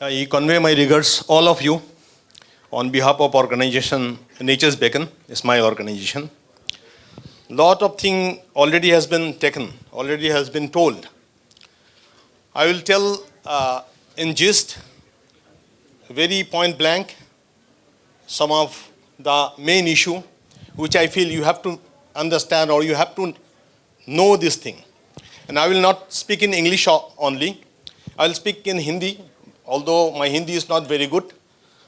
I convey my regards, all of you, on behalf of organization Nature's Beacon, is my organization. Lot of thing already has been taken, already has been told. I will tell in gist, very point blank, some of the main issue which I feel you have to understand or you have to know this thing. And I will not speak in English only. I will speak in Hindi, although my Hindi is not very good.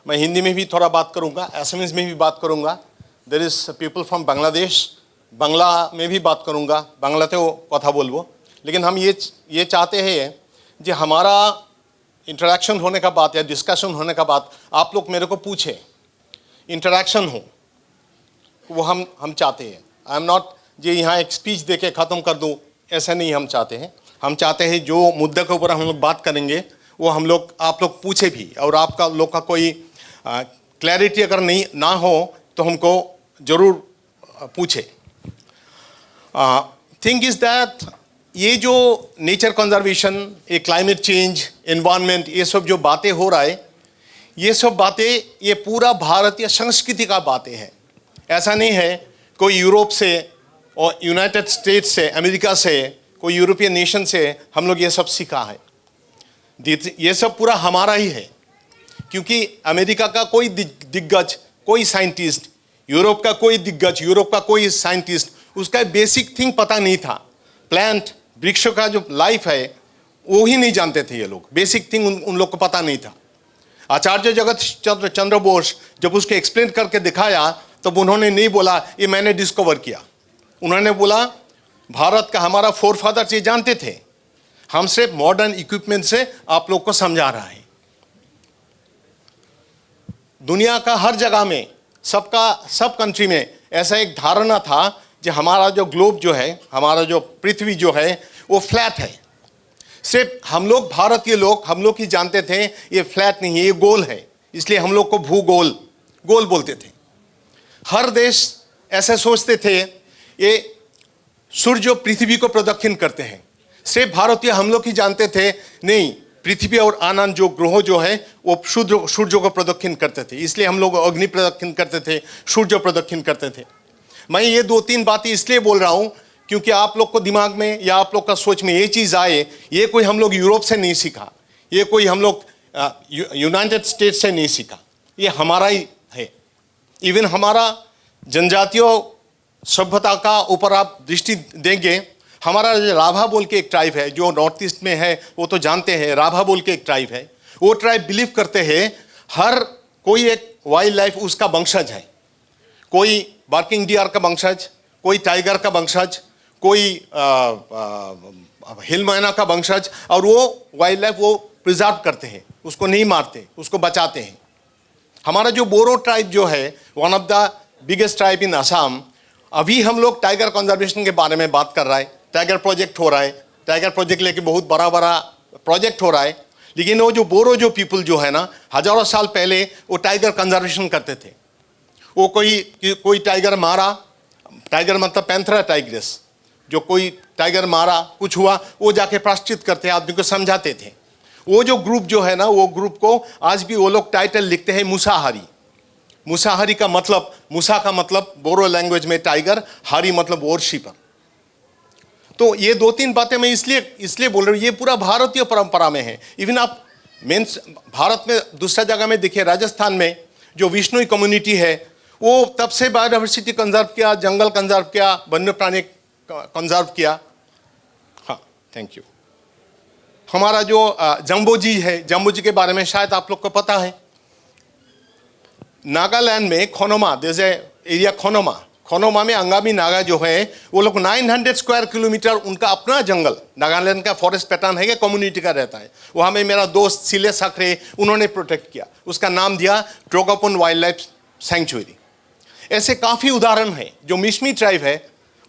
मैं हिंदी में भी थोड़ा बात करूँगा, Assamese में भी बात करूँगा. There is people from Bangladesh, Bangla में भी बात करूँगा, बांग्लाते वो कथा बोलबो. लेकिन हम ये चाहते हैं कि हमारा इंटरेक्शन होने का बात या डिस्कशन होने का बात आप लोग मेरे को पूछे, इंटरेक्शन हो, वो हम चाहते हैं. आई एम नॉट ये यहाँ एक स्पीच दे के ख़त्म कर दूँ, ऐसा नहीं हम चाहते हैं. हम चाहते हैं जो मुद्दे के ऊपर हम लोग बात करेंगे वो हम लोग आप लोग पूछे भी, और आपका लोग का कोई क्लैरिटी अगर नहीं ना हो तो हमको ज़रूर पूछे. थिंग इज़ दैट ये जो नेचर कंजर्वेशन, ये क्लाइमेट चेंज, एनवायरनमेंट, ये सब जो बातें हो रहा है, ये सब बातें ये पूरा भारतीय संस्कृति का बातें हैं. ऐसा नहीं है कोई यूरोप से और यूनाइटेड स्टेट्स से, अमेरिका से, कोई यूरोपियन नेशन से हम लोग ये सब सीखा है. ये सब पूरा हमारा ही है, क्योंकि अमेरिका का कोई दिग्गज, कोई साइंटिस्ट, यूरोप का कोई दिग्गज, यूरोप का कोई साइंटिस्ट, उसका बेसिक थिंग पता नहीं था. प्लांट, वृक्षों का जो लाइफ है वो ही नहीं जानते थे ये लोग. बेसिक थिंग उन लोग को पता नहीं था. आचार्य जगत चंद्र बोस जब उसको एक्सप्लेन करके दिखाया तब उन्होंने नहीं बोला ये मैंने डिस्कवर किया. उन्होंने बोला भारत का हमारा फोरफादर ये जानते थे, हम सिर्फ मॉडर्न इक्विपमेंट से आप लोग को समझा रहा है. दुनिया का हर जगह में, सब कंट्री में ऐसा एक धारणा था कि हमारा जो ग्लोब जो है, हमारा जो पृथ्वी जो है वो फ्लैट है. सिर्फ हम लोग भारतीय लोग, हम लोग ही जानते थे ये फ्लैट नहीं है, ये गोल है. इसलिए हम लोग को गोल बोलते थे. हर देश ऐसे सोचते थे ये सूर्य पृथ्वी को प्रदक्षिण करते हैं. सिर्फ भारतीय हम लोग ही जानते थे नहीं, पृथ्वी और आनंद जो ग्रह जो है वो सूर्य को प्रदक्षिण करते थे. इसलिए हम लोग अग्नि प्रदक्षिण करते थे, सूर्य प्रदक्षिण करते थे. मैं ये 2-3 बातें इसलिए बोल रहा हूँ क्योंकि आप लोग को दिमाग में या आप लोग का सोच में ये चीज़ आए, ये कोई हम लोग यूरोप से नहीं सीखा, ये कोई हम लोग यूनाइटेड स्टेट्स से नहीं सीखा, ये हमारा ही है. इवन हमारा जनजातियों सभ्यता का ऊपर आप दृष्टि देंगे, हमारा राभा बोल के एक ट्राइब है जो नॉर्थ ईस्ट में है, वो तो जानते हैं. राभा बोल के एक ट्राइब है. वो ट्राइब बिलीव करते हैं हर कोई एक वाइल्ड लाइफ उसका वंशज है. कोई बार्किंग डियर का वंशज, कोई टाइगर का वंशज, कोई हिल मैना का वंशज, और वो वाइल्ड लाइफ वो प्रिजर्व करते हैं, उसको नहीं मारते, उसको बचाते हैं. हमारा जो बोरो ट्राइब जो है, one of the biggest tribe in Assam, अभी हम लोग टाइगर कंजर्वेशन के बारे में बात कर रहा है. टाइगर प्रोजेक्ट हो रहा है, टाइगर प्रोजेक्ट लेके बहुत बड़ा प्रोजेक्ट हो रहा है. लेकिन वो जो बोरो जो पीपल जो है ना, हजारों साल पहले वो टाइगर कंजर्वेशन करते थे. वो कोई टाइगर मारा, टाइगर मतलब पैंथरा टाइग्रेस, जो कोई टाइगर मारा, कुछ हुआ, वो जाके प्रायश्चित करते, आदमी को समझाते थे. वो जो ग्रुप जो है ना, वो ग्रुप को आज भी वो लोग टाइटल लिखते हैं मुसाहारी. मुसाहारी का मतलब, मूसा का मतलब बोरो लैंग्वेज में टाइगर, हारी मतलब वॉरशिपर. तो ये 2-3 बातें मैं इसलिए बोल रहा हूँ, ये पूरा भारतीय परंपरा में है. इवन आप मीन्स भारत में दूसरा जगह में देखिए, राजस्थान में जो विष्णुई कम्युनिटी है वो तब से बायोडाइवर्सिटी कंजर्व किया, जंगल कंजर्व किया, वन्य प्राणी कंजर्व किया. हाँ, थैंक यू. हमारा जो जम्बोजी है, जम्बोजी के बारे में शायद आप लोग को पता है. नागालैंड में खोनोमा, जैसे एरिया खोनोमा में अंगामी नागा जो है वो लोग 900 स्क्वायर किलोमीटर उनका अपना जंगल, नागालैंड का फॉरेस्ट पैटर्न है कि कम्युनिटी का रहता है. वहाँ में मेरा दोस्त सिले साखरे उन्होंने प्रोटेक्ट किया, उसका नाम दिया ट्रोगापुन वाइल्ड लाइफ सेंचुरी. ऐसे काफ़ी उदाहरण है. जो मिशमी ट्राइब है,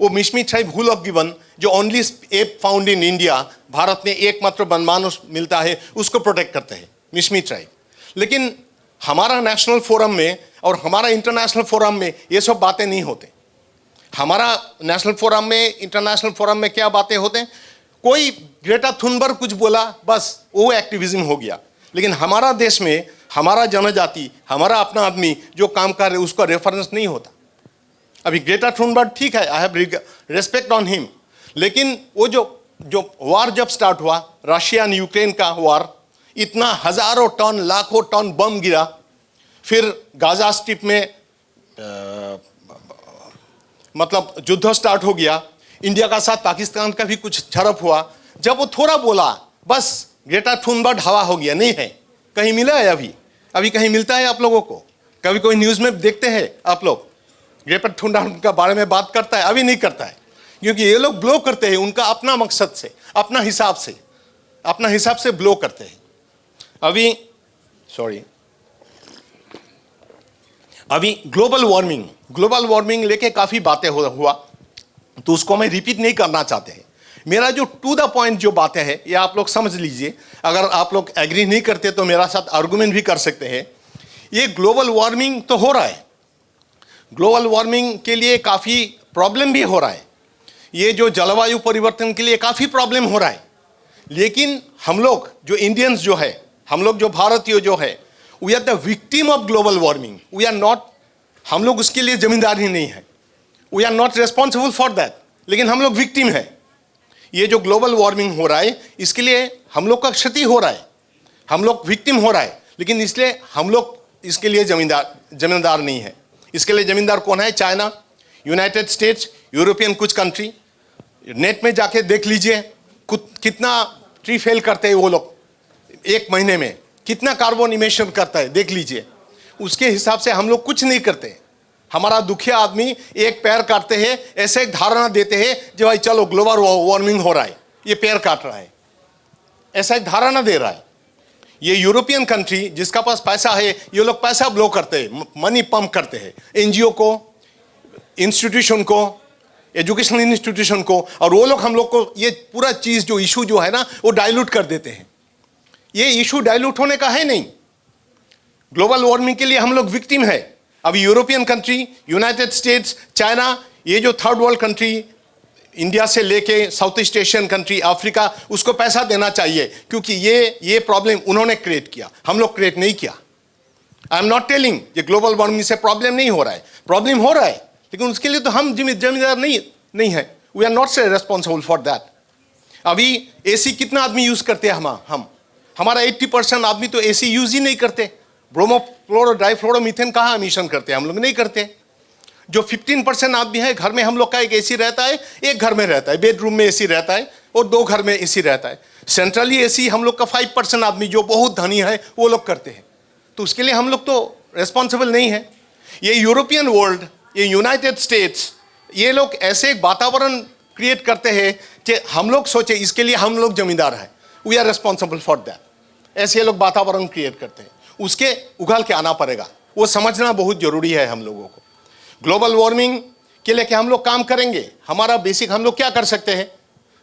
वो मिशमी ट्राइब हुल ऑफ गिवन, जो only ape found in India, Bharat में एकमात्र वनमानुष मिलता है, उसको प्रोटेक्ट करते हैं मिशमी ट्राइब. लेकिन हमारा नेशनल फोरम में और हमारा इंटरनेशनल फोरम में ये सब बातें नहीं होते. हमारा नेशनल फोरम में, इंटरनेशनल फोरम में क्या बातें होते हैं, कोई ग्रेटा थुनबर्ग कुछ बोला बस वो एक्टिविज्म हो गया. लेकिन हमारा देश में हमारा जनजाति, हमारा अपना आदमी जो काम कर रहे उसका रेफरेंस नहीं होता। अभी ग्रेटा थुनबर्ग ठीक है, I have respect on him, लेकिन वो जो वार जब स्टार्ट हुआ, रशिया एंड यूक्रेन का वार, इतना हजारों टन लाखों टन बम गिरा, फिर गाजा स्ट्रिप में मतलब युद्ध स्टार्ट हो गया, इंडिया का साथ पाकिस्तान का भी कुछ झड़प हुआ। जब वो थोड़ा बोला बस ग्रेटा थुनबर्ग हवा हो गया। नहीं है, कहीं मिला है अभी कहीं मिलता है आप लोगों को? कभी कोई न्यूज़ में देखते हैं आप लोग ग्रेटा थुनबर्ग का बारे में बात करता है? अभी नहीं करता है, क्योंकि ये लोग ब्लो करते हैं उनका अपना मकसद से, अपना हिसाब से ब्लो करते हैं। अभी ग्लोबल वार्मिंग लेके काफ़ी बातें हुआ, तो उसको मैं रिपीट नहीं करना चाहते हैं। मेरा जो टू द पॉइंट जो बातें हैं ये आप लोग समझ लीजिए। अगर आप लोग एग्री नहीं करते तो मेरा साथ आर्गुमेंट भी कर सकते हैं। ये ग्लोबल वार्मिंग तो हो रहा है, ग्लोबल वार्मिंग के लिए काफ़ी प्रॉब्लम भी हो रहा है, ये जो जलवायु परिवर्तन के लिए काफ़ी प्रॉब्लम हो रहा है। लेकिन हम लोग जो इंडियंस जो है, हम लोग जो भारतीय जो है, we are the victim of global warming. We are not, हम लोग उसके लिए जिम्मेदार ही नहीं है, we are not responsible for that, लेकिन हम लोग विक्टिम है। ये जो ग्लोबल वार्मिंग हो रहा है इसके लिए हम लोग का क्षति हो रहा है, हम लोग विक्टिम हो रहा है, लेकिन इसलिए हम लोग इसके लिए जिम्मेदार नहीं है। इसके लिए जिम्मेदार कौन है? चाइना, यूनाइटेड स्टेट्स, यूरोपियन कुछ कंट्री। नेट में जाके देख लीजिए कितना ट्री फेल करते हैं वो लोग, एक महीने में कितना कार्बन इमिशन करता है, देख लीजिए। उसके हिसाब से हम लोग कुछ नहीं करते। हमारा दुखिया आदमी एक पेड़ काटते हैं, ऐसे एक धारणा देते हैं जो भाई चलो ग्लोबल वार्मिंग हो रहा है, ये पेड़ काट रहा है, ऐसा एक धारणा दे रहा है। ये यूरोपियन कंट्री जिसका पास पैसा है, ये लोग पैसा ब्लो करते हैं, मनी पंप करते हैं एनजीओ को, इंस्टीट्यूशन को, एजुकेशनल इंस्टीट्यूशन को, और वो लोग हम लोग को ये पूरा चीज़ जो इशू जो है ना वो डाइल्यूट कर देते हैं। ये इशू डाइल्यूट होने का है नहीं। ग्लोबल वार्मिंग के लिए हम लोग विक्टिम है। अभी European country, United states, China, ये जो थर्ड वर्ल्ड कंट्री, इंडिया से लेके south east Asian country, Africa, उसको पैसा देना चाहिए, क्योंकि ये प्रॉब्लम उन्होंने क्रिएट किया, हम लोग क्रिएट नहीं किया। आई एम नॉट टेलिंग ये ग्लोबल वार्मिंग से प्रॉब्लम नहीं हो रहा है, प्रॉब्लम हो रहा है, लेकिन उसके लिए तो हम जिम्मेदार नहीं है। We are not responsible for that. अभी एसी कितना आदमी यूज करते हैं? हमारा 80% आदमी तो एसी यूज ही नहीं करते। ब्रोमो डाइफ्लोरोमीथेन कहाँ एमिशन करते हैं? हम लोग नहीं करते। जो 15% आदमी है घर में, हम लोग का एक एसी रहता है, एक घर में रहता है, बेडरूम में एसी रहता है और 2 घर में एसी रहता है। सेंट्रली एसी हम लोग का 5% आदमी जो बहुत धनी है वो लोग करते हैं, तो उसके लिए हम लोग तो रेस्पॉन्सिबल नहीं है। ये यूरोपियन वर्ल्ड, ये यूनाइटेड स्टेट्स, ये लोग ऐसे एक वातावरण क्रिएट करते हैं कि हम लोग सोचे इसके लिए हम लोग जमींदार हैं, we are responsible for that. ऐसे लोग वातावरण क्रिएट करते हैं, उसके उगल के आना पड़ेगा, वो समझना बहुत जरूरी है हम लोगों को। ग्लोबल वार्मिंग के लिए क्या हम लोग काम करेंगे? हमारा बेसिक हम लोग क्या कर सकते हैं?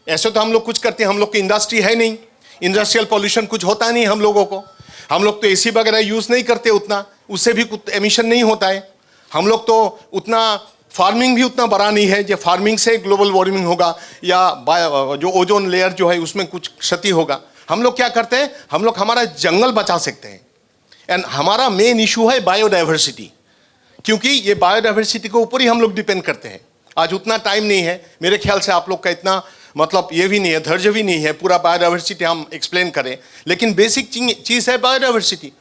ऐसे तो हम लोग कुछ करते हैं, हम लोग की इंडस्ट्री है नहीं, इंडस्ट्रियल पॉल्यूशन कुछ होता नहीं हम लोगों को। हम लोग तो एसी वगैरह यूज़ नहीं करते उतना, उससे भी कुछ एमिशन नहीं होता है। हम लोग तो उतना फार्मिंग भी उतना बड़ा नहीं है जो फार्मिंग से ग्लोबल वार्मिंग होगा या जो ओजोन लेयर जो है उसमें कुछ क्षति होगा। हम लोग क्या करते हैं? हम लोग हमारा जंगल बचा सकते हैं। एंड हमारा मेन इशू है बायोडाइवर्सिटी, क्योंकि ये बायोडाइवर्सिटी के ऊपर ही हम लोग डिपेंड करते हैं। आज उतना टाइम नहीं है मेरे ख्याल से, आप लोग का इतना मतलब ये भी नहीं है, धैर्य भी नहीं है पूरा बायोडाइवर्सिटी हम एक्सप्लेन करें, लेकिन बेसिक चीज़ है बायोडाइवर्सिटी।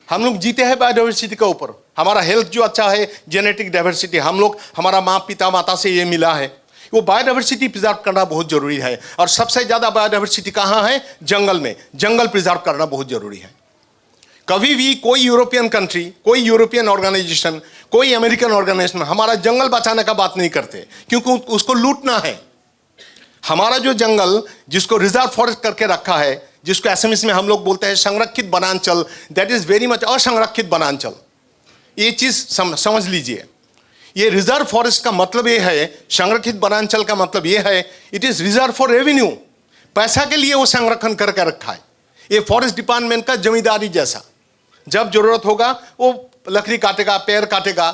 हम लोग जीते हैं बायोडाइवर्सिटी के ऊपर। हमारा हेल्थ जो अच्छा है, जेनेटिक डाइवर्सिटी, हम लोग हमारा माँ पिता माता से ये मिला है, वो बायोडाइवर्सिटी प्रिजर्व करना बहुत जरूरी है। और सबसे ज़्यादा बायोडाइवर्सिटी कहाँ है? जंगल में। जंगल प्रिजर्व करना बहुत जरूरी है। कभी भी कोई यूरोपियन कंट्री, कोई यूरोपियन ऑर्गेनाइजेशन, कोई अमेरिकन ऑर्गेनाइजेशन हमारा जंगल बचाने का बात नहीं करते, क्योंकि उसको लूटना है। हमारा जो जंगल जिसको रिजर्व फॉरेस्ट करके रखा है, जिसको एसएमएस में हम लोग बोलते हैं संरक्षित वनांचल, दैट इज वेरी मच असंरक्षित वनांचल। ये चीज समझ लीजिए। ये रिजर्व फॉरेस्ट का मतलब ये है, संरक्षित वनांचल का मतलब ये है, it is reserve for revenue. पैसा के लिए वो संरक्षण करके रखा है। ये फॉरेस्ट डिपार्टमेंट का जमींदारी जैसा, जब जरूरत होगा वो लकड़ी काटेगा, पेड़ काटेगा,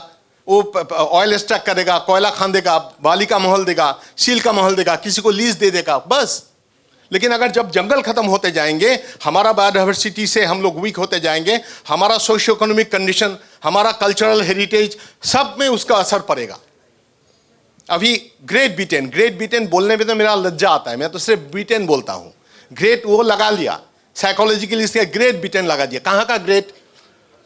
वो ऑयल एक्सट्रैक्ट करेगा, कोयला खान देगा, बाली का महल देगा, सील का महल देगा, किसी को लीज दे देगा, बस। लेकिन अगर जब जंगल खत्म होते जाएंगे, हमारा बायोडाइवर्सिटी से हम लोग वीक होते जाएंगे, हमारा सोशियो इकोनॉमिक कंडीशन, हमारा कल्चरल हेरिटेज, सब में उसका असर पड़ेगा। अभी ग्रेट ब्रिटेन बोलने में तो मेरा लज्जा आता है, मैं तो सिर्फ ब्रिटेन बोलता हूं। ग्रेट वो लगा लिया, साइकोलॉजिकली इसने ग्रेट ब्रिटेन लगा दिया। कहां का ग्रेट?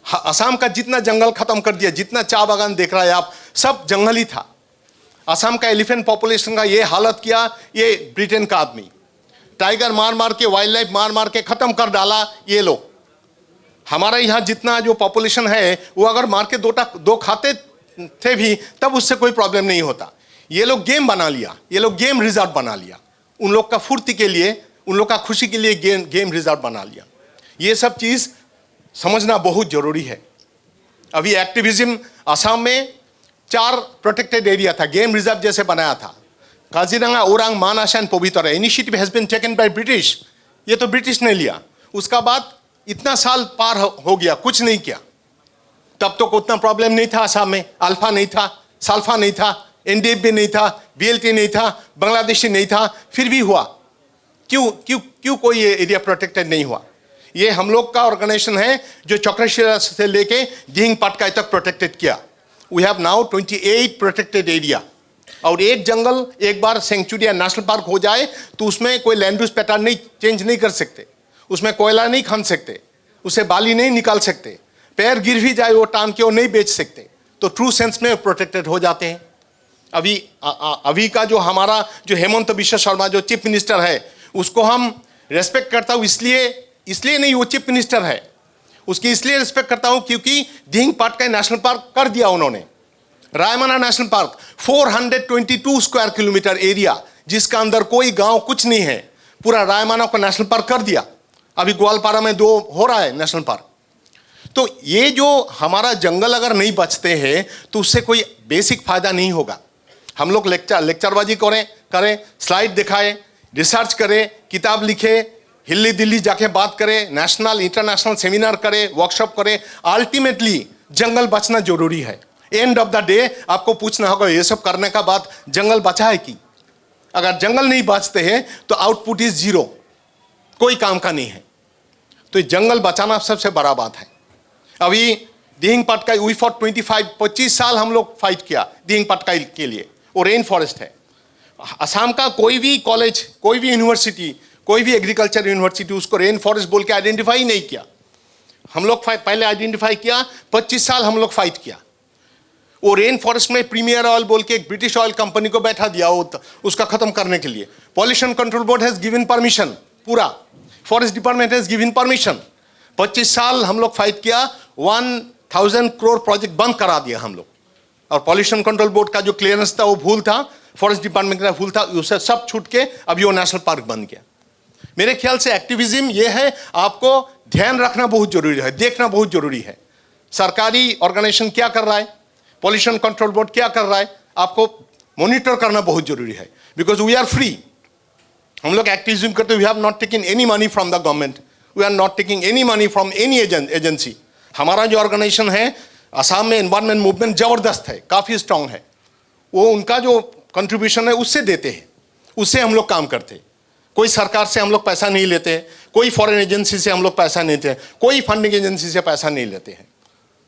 असम का जितना जंगल खत्म कर दिया, जितना चाय बागान देख रहा है आप, सब जंगल ही था। असम का एलिफेंट पॉपुलेशन का ये हालत किया ये ब्रिटेन का आदमी। टाइगर मार मार के, वाइल्ड लाइफ मार मार के खत्म कर डाला ये लोग। हमारा यहाँ जितना जो पॉपुलेशन है वो अगर मार के दो खाते थे भी तब उससे कोई प्रॉब्लम नहीं होता। ये लोग गेम बना लिया, ये लोग गेम रिजर्व बना लिया, उन लोग का फुर्ती के लिए, उन लोग का खुशी के लिए गेम रिजर्व बना लिया। ये सब चीज समझना बहुत जरूरी है। अभी एक्टिविज्म असम में 4 प्रोटेक्टेड एरिया था, गेम रिजर्व जैसे बनाया था। Kaziranga, Orang, Manas and Pobitora. Initiative has been taken by British, ये तो ब्रिटिश ने लिया। उसका बाद इतना साल पार हो गया, कुछ नहीं किया। तब तो उतना प्रॉब्लम नहीं था असम में, अल्फा नहीं था, सल्फा नहीं था, एनडीएफबी नहीं था, बीएलटी नहीं था, बांग्लादेशी नहीं था, फिर भी हुआ। क्यों कोई एरिया प्रोटेक्टेड नहीं हुआ? ये हम लोग का ऑर्गेनाइजेशन है जो चक्रशिला से लेके दिहिंग पटकाई तक प्रोटेक्टेड किया। We have now 28 protected area. और एक जंगल एक बार सेंचुरी या नेशनल पार्क हो जाए तो उसमें कोई लैंड यूज पैटर्न नहीं चेंज नहीं कर सकते, उसमें कोयला नहीं खान सकते, उसे बाली नहीं निकाल सकते, पैर गिर भी जाए वो टांग के वो नहीं बेच सकते, तो ट्रू सेंस में प्रोटेक्टेड हो जाते हैं। अभी का जो हमारा जो हेमंत बिश्व शर्मा जो चीफ मिनिस्टर है, उसको हम रेस्पेक्ट करता हूँ इसलिए नहीं वो चीफ मिनिस्टर है, उसकी इसलिए रिस्पेक्ट करता हूं क्योंकि दिहिंग पटकाई नेशनल पार्क कर दिया उन्होंने। Raimona national park 422 square kilometre area, जिसका अंदर कोई गांव कुछ नहीं है, पूरा रायमना को नेशनल पार्क कर दिया। अभी ग्वालपारा में 2 हो रहा है नेशनल पार्क। तो ये जो हमारा जंगल अगर नहीं बचते हैं तो उससे कोई बेसिक फायदा नहीं होगा। हम लोग लेक्चरबाजी करें, स्लाइड दिखाएं, रिसर्च करें, किताब लिखे, हिल्ली दिल्ली जाके बात करें, नेशनल इंटरनेशनल सेमिनार करें, वर्कशॉप करें, अल्टीमेटली जंगल बचना जरूरी है। एंड ऑफ द डे आपको पूछना होगा ये सब करने का बाद जंगल बचा है कि? अगर जंगल नहीं बचते हैं तो आउटपुट इज 0, कोई काम का नहीं है। तो जंगल बचाना सबसे बड़ा बात है। अभी दिहिंग पटकाई वी फॉर 25 साल हम लोग फाइट किया दिहिंग पटकाई के लिए, वो रेन फॉरेस्ट है। असम का कोई भी कॉलेज, कोई भी यूनिवर्सिटी, कोई भी एग्रीकल्चर यूनिवर्सिटी उसको रेन फॉरेस्ट बोल के आइडेंटिफाई नहीं किया। हम लोग पहले आइडेंटिफाई किया, 25 साल हम लोग फाइट किया। वो रेन फॉरेस्ट में प्रीमियर ऑयल बोल के एक ब्रिटिश ऑयल कंपनी को बैठा दिया उसका खत्म करने के लिए। Pollution control board has given permission, पूरा forest department has given permission. 25 साल हम लोग फाइट किया, 1000 करोड़ प्रोजेक्ट बंद करा दिया हम लोग। और पॉल्यूशन कंट्रोल बोर्ड का जो क्लियरेंस था वो भूल था, फॉरेस्ट डिपार्टमेंट का भूल था, उसे सब छूट के अभी वो नेशनल पार्क बन गया। मेरे ख्याल से एक्टिविज्म ये है, आपको ध्यान रखना बहुत जरूरी है, देखना बहुत जरूरी है। सरकारी ऑर्गेनाइजेशन क्या कर रहा है, पॉल्यूशन कंट्रोल बोर्ड क्या कर रहा है, आपको मॉनिटर करना बहुत जरूरी है। बिकॉज वी आर फ्री, हम लोग एक्टिविज्म करते, we have not taken any money from the government, we are not taking any money from any agency. हमारा जो ऑर्गेनाइजेशन है असम में एनवायरमेंट मूवमेंट जबरदस्त है, काफी स्ट्रांग है। वो उनका जो कंट्रीब्यूशन है उससे देते हैं, उससे हम लोग काम करते हैं। कोई सरकार से हम लोग पैसा नहीं लेते, कोई फॉरेन एजेंसी से हम लोग पैसा नहीं लेते, कोई फंडिंग एजेंसी से पैसा नहीं लेते हैं।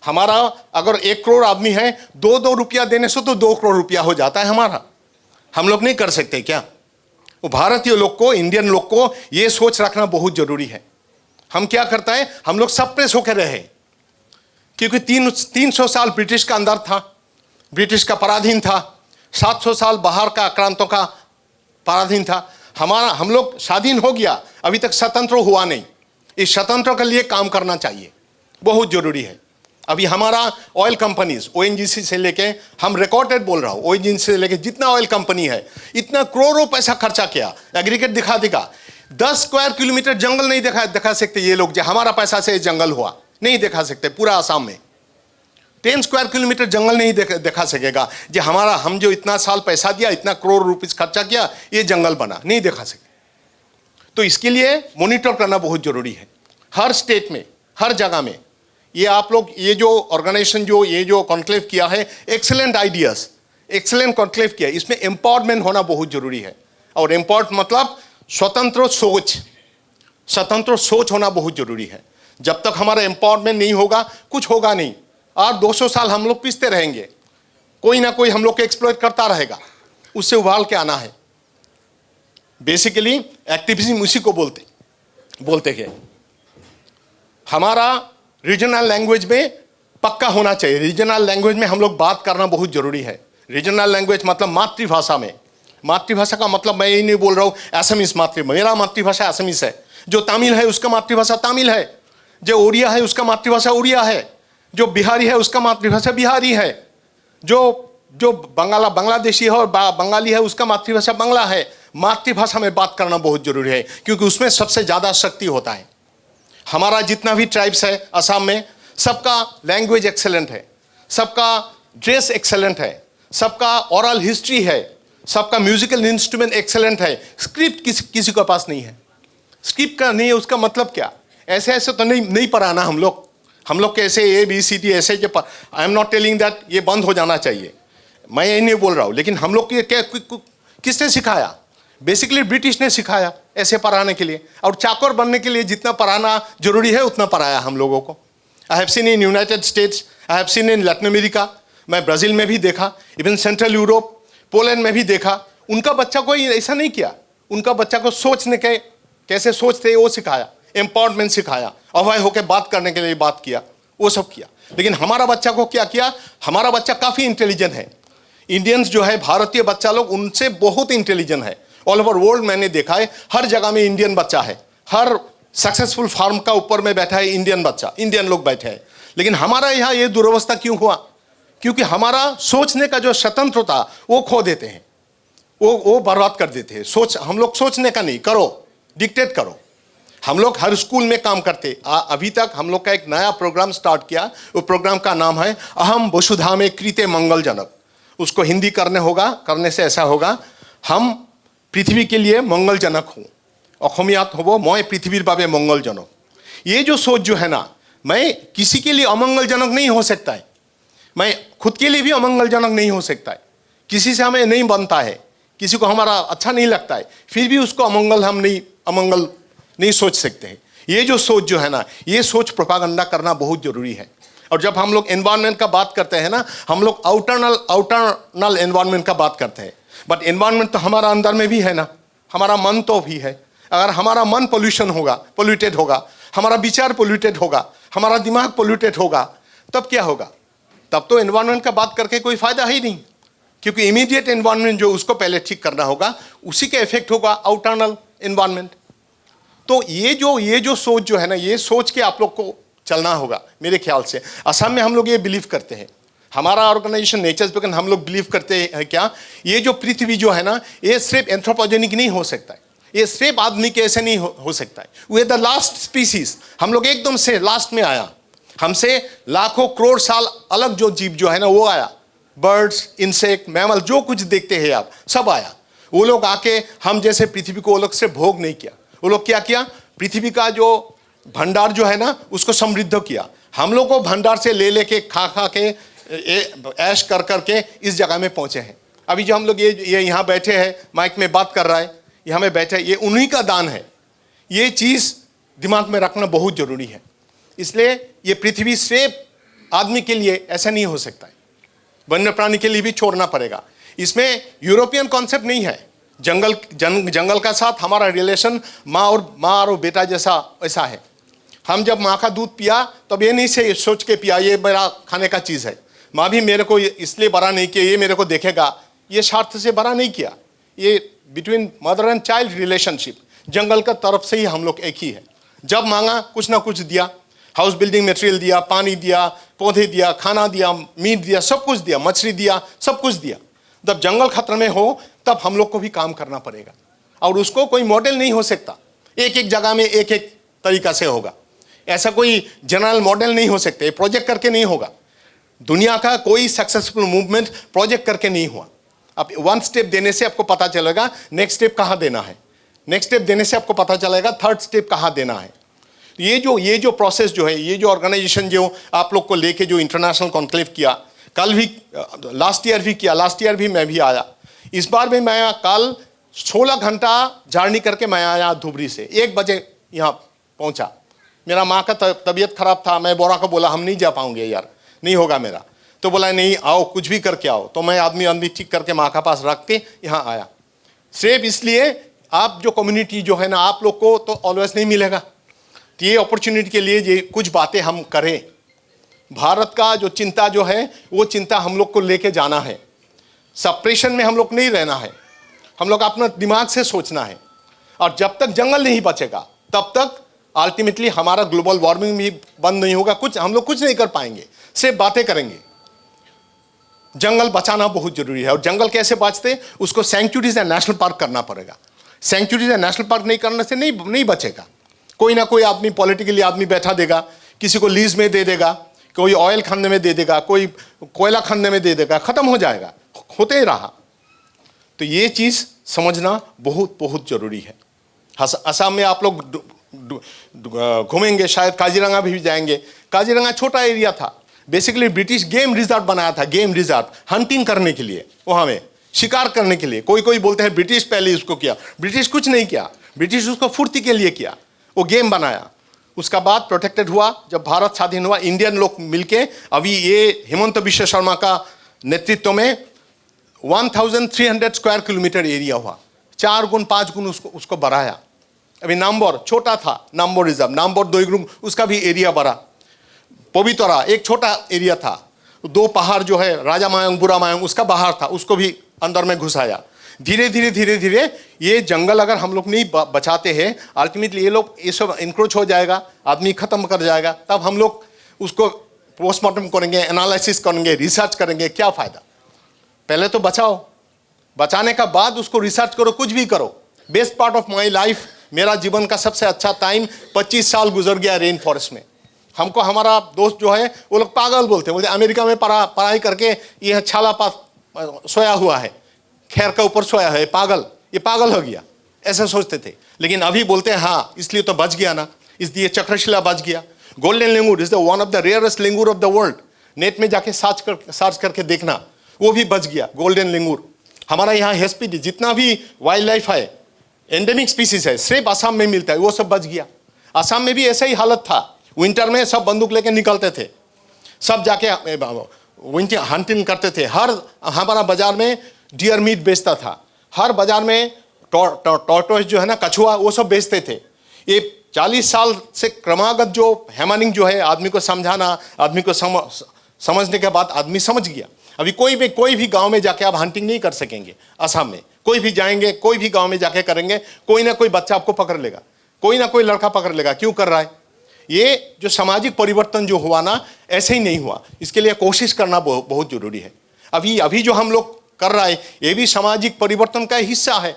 हमारा अगर 1 करोड़ आदमी है, 2-2 रुपया देने से तो 2 करोड़ रुपया हो जाता है हमारा। हम लोग नहीं कर सकते क्या? वो भारतीय लोग को, इंडियन लोग को ये सोच रखना बहुत जरूरी है। हम क्या करता है, हम लोग सप्रेस होकर रहे, क्योंकि 300 साल ब्रिटिश का अंदर था, ब्रिटिश का पराधीन था, 700 साल बाहर का आक्रांतों का पराधीन था। हम लोग स्वाधीन हो गया, अभी तक स्वतंत्र हुआ नहीं। इस स्वतंत्र के लिए काम करना चाहिए, बहुत जरूरी है। अभी हमारा ऑयल कंपनीज, ओएनजीसी से लेके, हम रिकॉर्डेड बोल रहा हूँ, ओएनजीसी से लेके जितना ऑयल कंपनी है, इतना करोड़ों पैसा खर्चा किया, एग्रीगेट दिखा देगा। 10 स्क्वायर किलोमीटर जंगल नहीं दिखा सकते ये लोग, जो हमारा पैसा से जंगल हुआ, नहीं दिखा सकते। पूरा आसाम में 10 स्क्वायर किलोमीटर जंगल नहीं दिखा सकेगा, जो हम जो इतना साल पैसा दिया, इतना करोड़ रुपीस खर्चा किया, ये जंगल बना, नहीं दिखा सके। तो इसके लिए मॉनिटर करना बहुत जरूरी है, हर स्टेट में, हर जगह में। ये आप लोग, ये जो ऑर्गेनाइजेशन ये जो कॉन्क्लेव किया है, एक्सेलेंट आइडियाज, एक्सेलेंट कॉन्क्लेव किया, इसमें एम्पावरमेंट होना बहुत जरूरी है। और एम्पावर्ड मतलब स्वतंत्र सोच होना बहुत जरूरी है। जब तक हमारा एम्पावरमेंट नहीं होगा कुछ होगा नहीं, और 200 साल हम लोग पिसते रहेंगे, कोई ना कोई हम लोग को एक्सप्लॉइट करता रहेगा। उससे उबाल के आना है। बेसिकली एक्टिविज्म उसी को बोलते हैं। हमारा रीजनल लैंग्वेज में पक्का होना चाहिए। रीजनल लैंग्वेज में हम लोग बात करना बहुत जरूरी है। रीजनल लैंग्वेज मतलब मातृभाषा में। मातृभाषा का मतलब मैं ये नहीं बोल रहा हूँ असमीज मेरा मातृभाषा असमीज है, जो तमिल है उसका मातृभाषा तमिल है, जो उड़िया है उसका मातृभाषा उड़िया है, जो बिहारी है उसका मातृभाषा बिहारी है, जो बांग्लादेशी है और बंगाली है उसका मातृभाषा बांग्ला है। मातृभाषा में बात करना बहुत जरूरी है, क्योंकि उसमें सबसे ज़्यादा शक्ति होता है। हमारा जितना भी ट्राइब्स है असम में, सबका लैंग्वेज एक्सेलेंट है, सबका ड्रेस एक्सेलेंट है, सबका ओरल हिस्ट्री है, सबका म्यूजिकल इंस्ट्रूमेंट एक्सेलेंट है। स्क्रिप्ट किसी के पास नहीं है। स्क्रिप्ट का नहीं है उसका मतलब क्या? ऐसे तो नहीं पढ़ाना हम लोग के ऐसे ABCD ऐसे जो I am not telling that ये बंद हो जाना चाहिए, मैं ये नहीं बोल रहा हूँ, लेकिन हम लोग किसने सिखाया? बेसिकली ब्रिटिश ने सिखाया ऐसे पढ़ाने के लिए, और चाकर बनने के लिए जितना पढ़ाना जरूरी है उतना पढ़ाया हम लोगों को। I have seen in United states, I have seen in Latin America, मैं ब्राज़ील में भी देखा, इवन सेंट्रल यूरोप पोलैंड में भी देखा। उनका बच्चा को ऐसा नहीं किया, उनका बच्चा को सोचने के कैसे सोचते वो सिखाया, एम्पावरमेंट सिखाया, अभय होकर बात करने के लिए बात किया, वो सब किया। लेकिन हमारा बच्चा को क्या किया? हमारा बच्चा काफ़ी इंटेलिजेंट है। इंडियंस जो है, भारतीय बच्चा लोग उनसे बहुत इंटेलिजेंट है। ऑल ओवर वर्ल्ड मैंने देखा है, हर जगह में इंडियन बच्चा है, हर सक्सेसफुल फार्म का ऊपर में बैठा है इंडियन बच्चा, इंडियन लोग बैठे हैं। लेकिन हमारा यहाँ ये दुर्वस्था क्यों हुआ? क्योंकि हमारा सोचने का जो स्वतंत्र था वो खो देते हैं, वो बर्बाद कर देते हैं। हम लोग सोचने का नहीं, करो, डिक्टेट करो। हम लोग हर स्कूल में काम करते। अभी तक हम लोग का एक नया प्रोग्राम स्टार्ट किया, वो प्रोग्राम का नाम है अहम वसुधा में कृते मंगलजनक। उसको हिंदी करने से ऐसा होगा, हम पृथ्वी के लिए मंगलजनक हूँ। अहोमियात हो मैं पृथ्वीर बाबे मंगलजनक। ये जो सोच जो है ना, मैं किसी के लिए अमंगलजनक नहीं हो सकता है, मैं खुद के लिए भी अमंगलजनक नहीं हो सकता है। किसी से हमें नहीं बनता है, किसी को हमारा अच्छा नहीं लगता है, फिर भी उसको अमंगल नहीं सोच सकते हैं। ये जो सोच जो है ना, ये सोच प्रोपागंडा करना बहुत जरूरी है। और जब हम लोग एनवायरनमेंट का बात करते हैं ना, हम लोग आउटरनल एनवायरनमेंट का बात करते हैं, बट एनवायरनमेंट तो हमारा अंदर में भी है ना, हमारा मन तो भी है। अगर हमारा मन पोल्यूटेड होगा, हमारा विचार पोल्यूटेड होगा, हमारा दिमाग पोल्यूटेड होगा, तब क्या होगा? तब तो एनवायरनमेंट का बात करके कोई फायदा ही नहीं, क्योंकि इमीडिएट एनवायरनमेंट जो उसको पहले ठीक करना होगा, उसी का इफेक्ट होगा आउटरनल एनवायरनमेंट। तो ये जो सोच जो है ना, ये सोच के आप लोग को चलना होगा मेरे ख्याल से। असम में हम लोग ये बिलीव करते हैं, हमारा ऑर्गेनाइजेशन नेचर्स पे हम लोग बिलीव करते हैं क्या, ये जो पृथ्वी जो है ना, ये सिर्फ एंथ्रोपोजेनिक नहीं हो सकता है, ये सिर्फ आदमी के ऐसे नहीं हो सकता है। वे द लास्ट स्पीसीज, हम लोग एकदम से लास्ट में आया, हमसे लाखों करोड़ साल अलग जो जीव जो है ना वो आया, बर्ड्स, इंसेक्ट, मैमल, जो कुछ देखते हैं आप सब आया। वो लोग आके हम जैसे पृथ्वी को वो लोग से भोग नहीं किया। वो लोग क्या किया? पृथ्वी का जो भंडार जो है ना उसको समृद्ध किया। हम लोग को भंडार से ले लेके खा के ऐश कर करके इस जगह में पहुंचे हैं। अभी जो हम लोग ये यहाँ बैठे हैं, माइक में बात कर रहा है, यहाँ में बैठे, ये उन्हीं का दान है। ये चीज़ दिमाग में रखना बहुत जरूरी है। इसलिए ये पृथ्वी सिर्फ आदमी के लिए ऐसा नहीं हो सकता है, वन्य प्राणी के लिए भी छोड़ना पड़ेगा। इसमें यूरोपियन कॉन्सेप्ट नहीं है। जंगल का साथ हमारा रिलेशन माँ और बेटा जैसा ऐसा है। हम जब माँ का दूध पिया तब ये नहीं से सोच के पिया ये मेरा खाने का चीज़ है। माँ भी मेरे को इसलिए बड़ा नहीं किया, ये मेरे को देखेगा, ये स्वार्थ से बड़ा नहीं किया। ये between mother and child relationship जंगल का तरफ से ही हम लोग एक ही है। जब मांगा कुछ ना कुछ दिया, हाउस बिल्डिंग मटेरियल दिया, पानी दिया, पौधे दिया, खाना दिया, मीट दिया, सब कुछ दिया, मछली दिया, सब कुछ दिया। जब जंगल खतरे में हो तब हम लोग को भी काम करना पड़ेगा, और उसको कोई मॉडल नहीं हो सकता। एक एक जगह में एक एक तरीका से होगा, ऐसा कोई जनरल मॉडल नहीं हो सकते। प्रोजेक्ट करके नहीं होगा। दुनिया का कोई सक्सेसफुल मूवमेंट प्रोजेक्ट करके नहीं हुआ। अब वन स्टेप देने से आपको पता चलेगा नेक्स्ट स्टेप कहाँ देना है, नेक्स्ट स्टेप देने से आपको पता चलेगा थर्ड स्टेप कहाँ देना है। ये जो प्रोसेस जो है, ये जो ऑर्गेनाइजेशन जो आप लोग को लेके जो इंटरनेशनल कॉन्क्लेव किया, कल भी लास्ट ईयर भी किया, लास्ट ईयर भी मैं भी आया, इस बार भी मैं कल 16 घंटा जर्नी करके मैं आया धुबरी से, 1 बजे यहाँ पहुँचा। मेरा माँ का तबीयत खराब था, मैं बोरा को बोला हम नहीं जा पाऊंगे यार, नहीं होगा मेरा। तो बोला नहीं आओ, कुछ भी करके आओ। तो मैं आदमी ठीक करके माँ का पास रख के यहाँ आया। सिर्फ इसलिए आप जो कम्युनिटी जो है ना, आप लोग को तो ऑलवेज नहीं मिलेगा। तो ये अपॉर्चुनिटी के लिए ये कुछ बातें हम करें। भारत का जो चिंता जो है वो चिंता हम लोग को लेके जाना है। सप्रेशन में हम लोग नहीं रहना है, हम लोग अपना दिमाग से सोचना है। और जब तक जंगल नहीं बचेगा तब तक अल्टीमेटली हमारा ग्लोबल वार्मिंग भी बंद नहीं होगा। कुछ हम लोग कुछ नहीं कर पाएंगे, सिर्फ बातें करेंगे। जंगल बचाना बहुत जरूरी है। और जंगल कैसे बचते, उसको सेंचुरीज एंड नेशनल पार्क करना पड़ेगा। सेंचुरीज एंड नेशनल पार्क नहीं करने से नहीं बचेगा। कोई ना कोई आदमी, पॉलिटिकली आदमी बैठा देगा, किसी को लीज में दे देगा, कोई ऑयल खनने में दे देगा, कोई कोयला खनने में दे देगा, खत्म हो जाएगा, होते ही रहा। तो ये चीज़ समझना बहुत बहुत जरूरी है। असम में आप लोग घूमेंगे, शायद काजीरंगा भी जाएंगे। काजीरंगा छोटा एरिया था, बेसिकली ब्रिटिश गेम रिजर्व बनाया था, गेम रिजर्व, हंटिंग करने के लिए, वहाँ में शिकार करने के लिए। कोई बोलते हैं ब्रिटिश पहले उसको किया, ब्रिटिश कुछ नहीं किया, ब्रिटिश उसको फुर्ती के लिए किया, वो गेम बनाया। उसका बाद प्रोटेक्टेड हुआ। जब भारत स्वाधीन हुआ, इंडियन लोग मिलके अभी ये हेमंत बिश्व शर्मा का नेतृत्व में 1300 स्क्वायर किलोमीटर एरिया हुआ, 4 गुण 5 गुण उसको बढ़ाया। अभी नाम्बोर छोटा था, नाम्बोर रिजर्व, नाम्बोर दोईग्रुम, उसका भी एरिया बढ़ा। पवितरा एक छोटा एरिया था, 2 पहाड़ जो है राजा मायंग बुरा मायंग, उसका बाहर था, उसको भी अंदर में घुसाया। धीरे धीरे ये जंगल अगर हम लोग नहीं बचाते हैं, अल्टीमेटली ये सब इंक्रोच हो जाएगा, आदमी खत्म कर जाएगा। तब हम लोग उसको पोस्टमार्टम करेंगे, एनालिसिस करेंगे, रिसर्च करेंगे, क्या फ़ायदा। पहले तो बचाओ, बचाने का बाद उसको रिसर्च करो, कुछ भी करो। Best part of my life, मेरा जीवन का सबसे अच्छा टाइम 25 साल गुजर गया रेन फॉरेस्ट में। हमको हमारा दोस्त जो है वो लोग पागल बोलते अमेरिका में पढ़ाई करके ये छाला पास सोया हुआ है, खैर का ऊपर सोया है, पागल, ये पागल हो गया, ऐसा सोचते थे। लेकिन अभी बोलते हैं हाँ इसलिए तो बच गया ना, इसलिए चक्रशिला बच गया। Golden langur is the one of the rarest langur of the world. Net में जाके सर्च करके देखना, वो भी बच गया, गोल्डन लेंगूर। हमारा यहाँ हेस्पीडी जितना भी वाइल्ड लाइफ है, एंडेमिक स्पीसीज है, सिर्फ असम में मिलता है, वो सब बच गया। असम में भी ऐसा ही हालत था, विंटर में सब बंदूक लेके निकलते थे, सब जाके विंटर हंटिंग करते थे। हमारा बाजार में डियर मीट बेचता था, हर बाजार में टॉर्टोइस जो है ना, कछुआ, वो सब बेचते थे। ये 40 साल से क्रमागत जो हैमनिंग जो है, आदमी को समझाना, आदमी को समझने के बाद आदमी समझ गया। अभी कोई भी गांव में जाके आप हंटिंग नहीं कर सकेंगे असम में। कोई भी जाएंगे, कोई भी गांव में जाके करेंगे, कोई ना कोई बच्चा आपको पकड़ लेगा, कोई ना कोई लड़का पकड़ लेगा, क्यों कर रहा है। ये जो सामाजिक परिवर्तन जो हुआ ना, ऐसे ही नहीं हुआ, इसके लिए कोशिश करना बहुत जरूरी है। अभी जो हम लोग कर रहा है, ये भी सामाजिक परिवर्तन का हिस्सा है।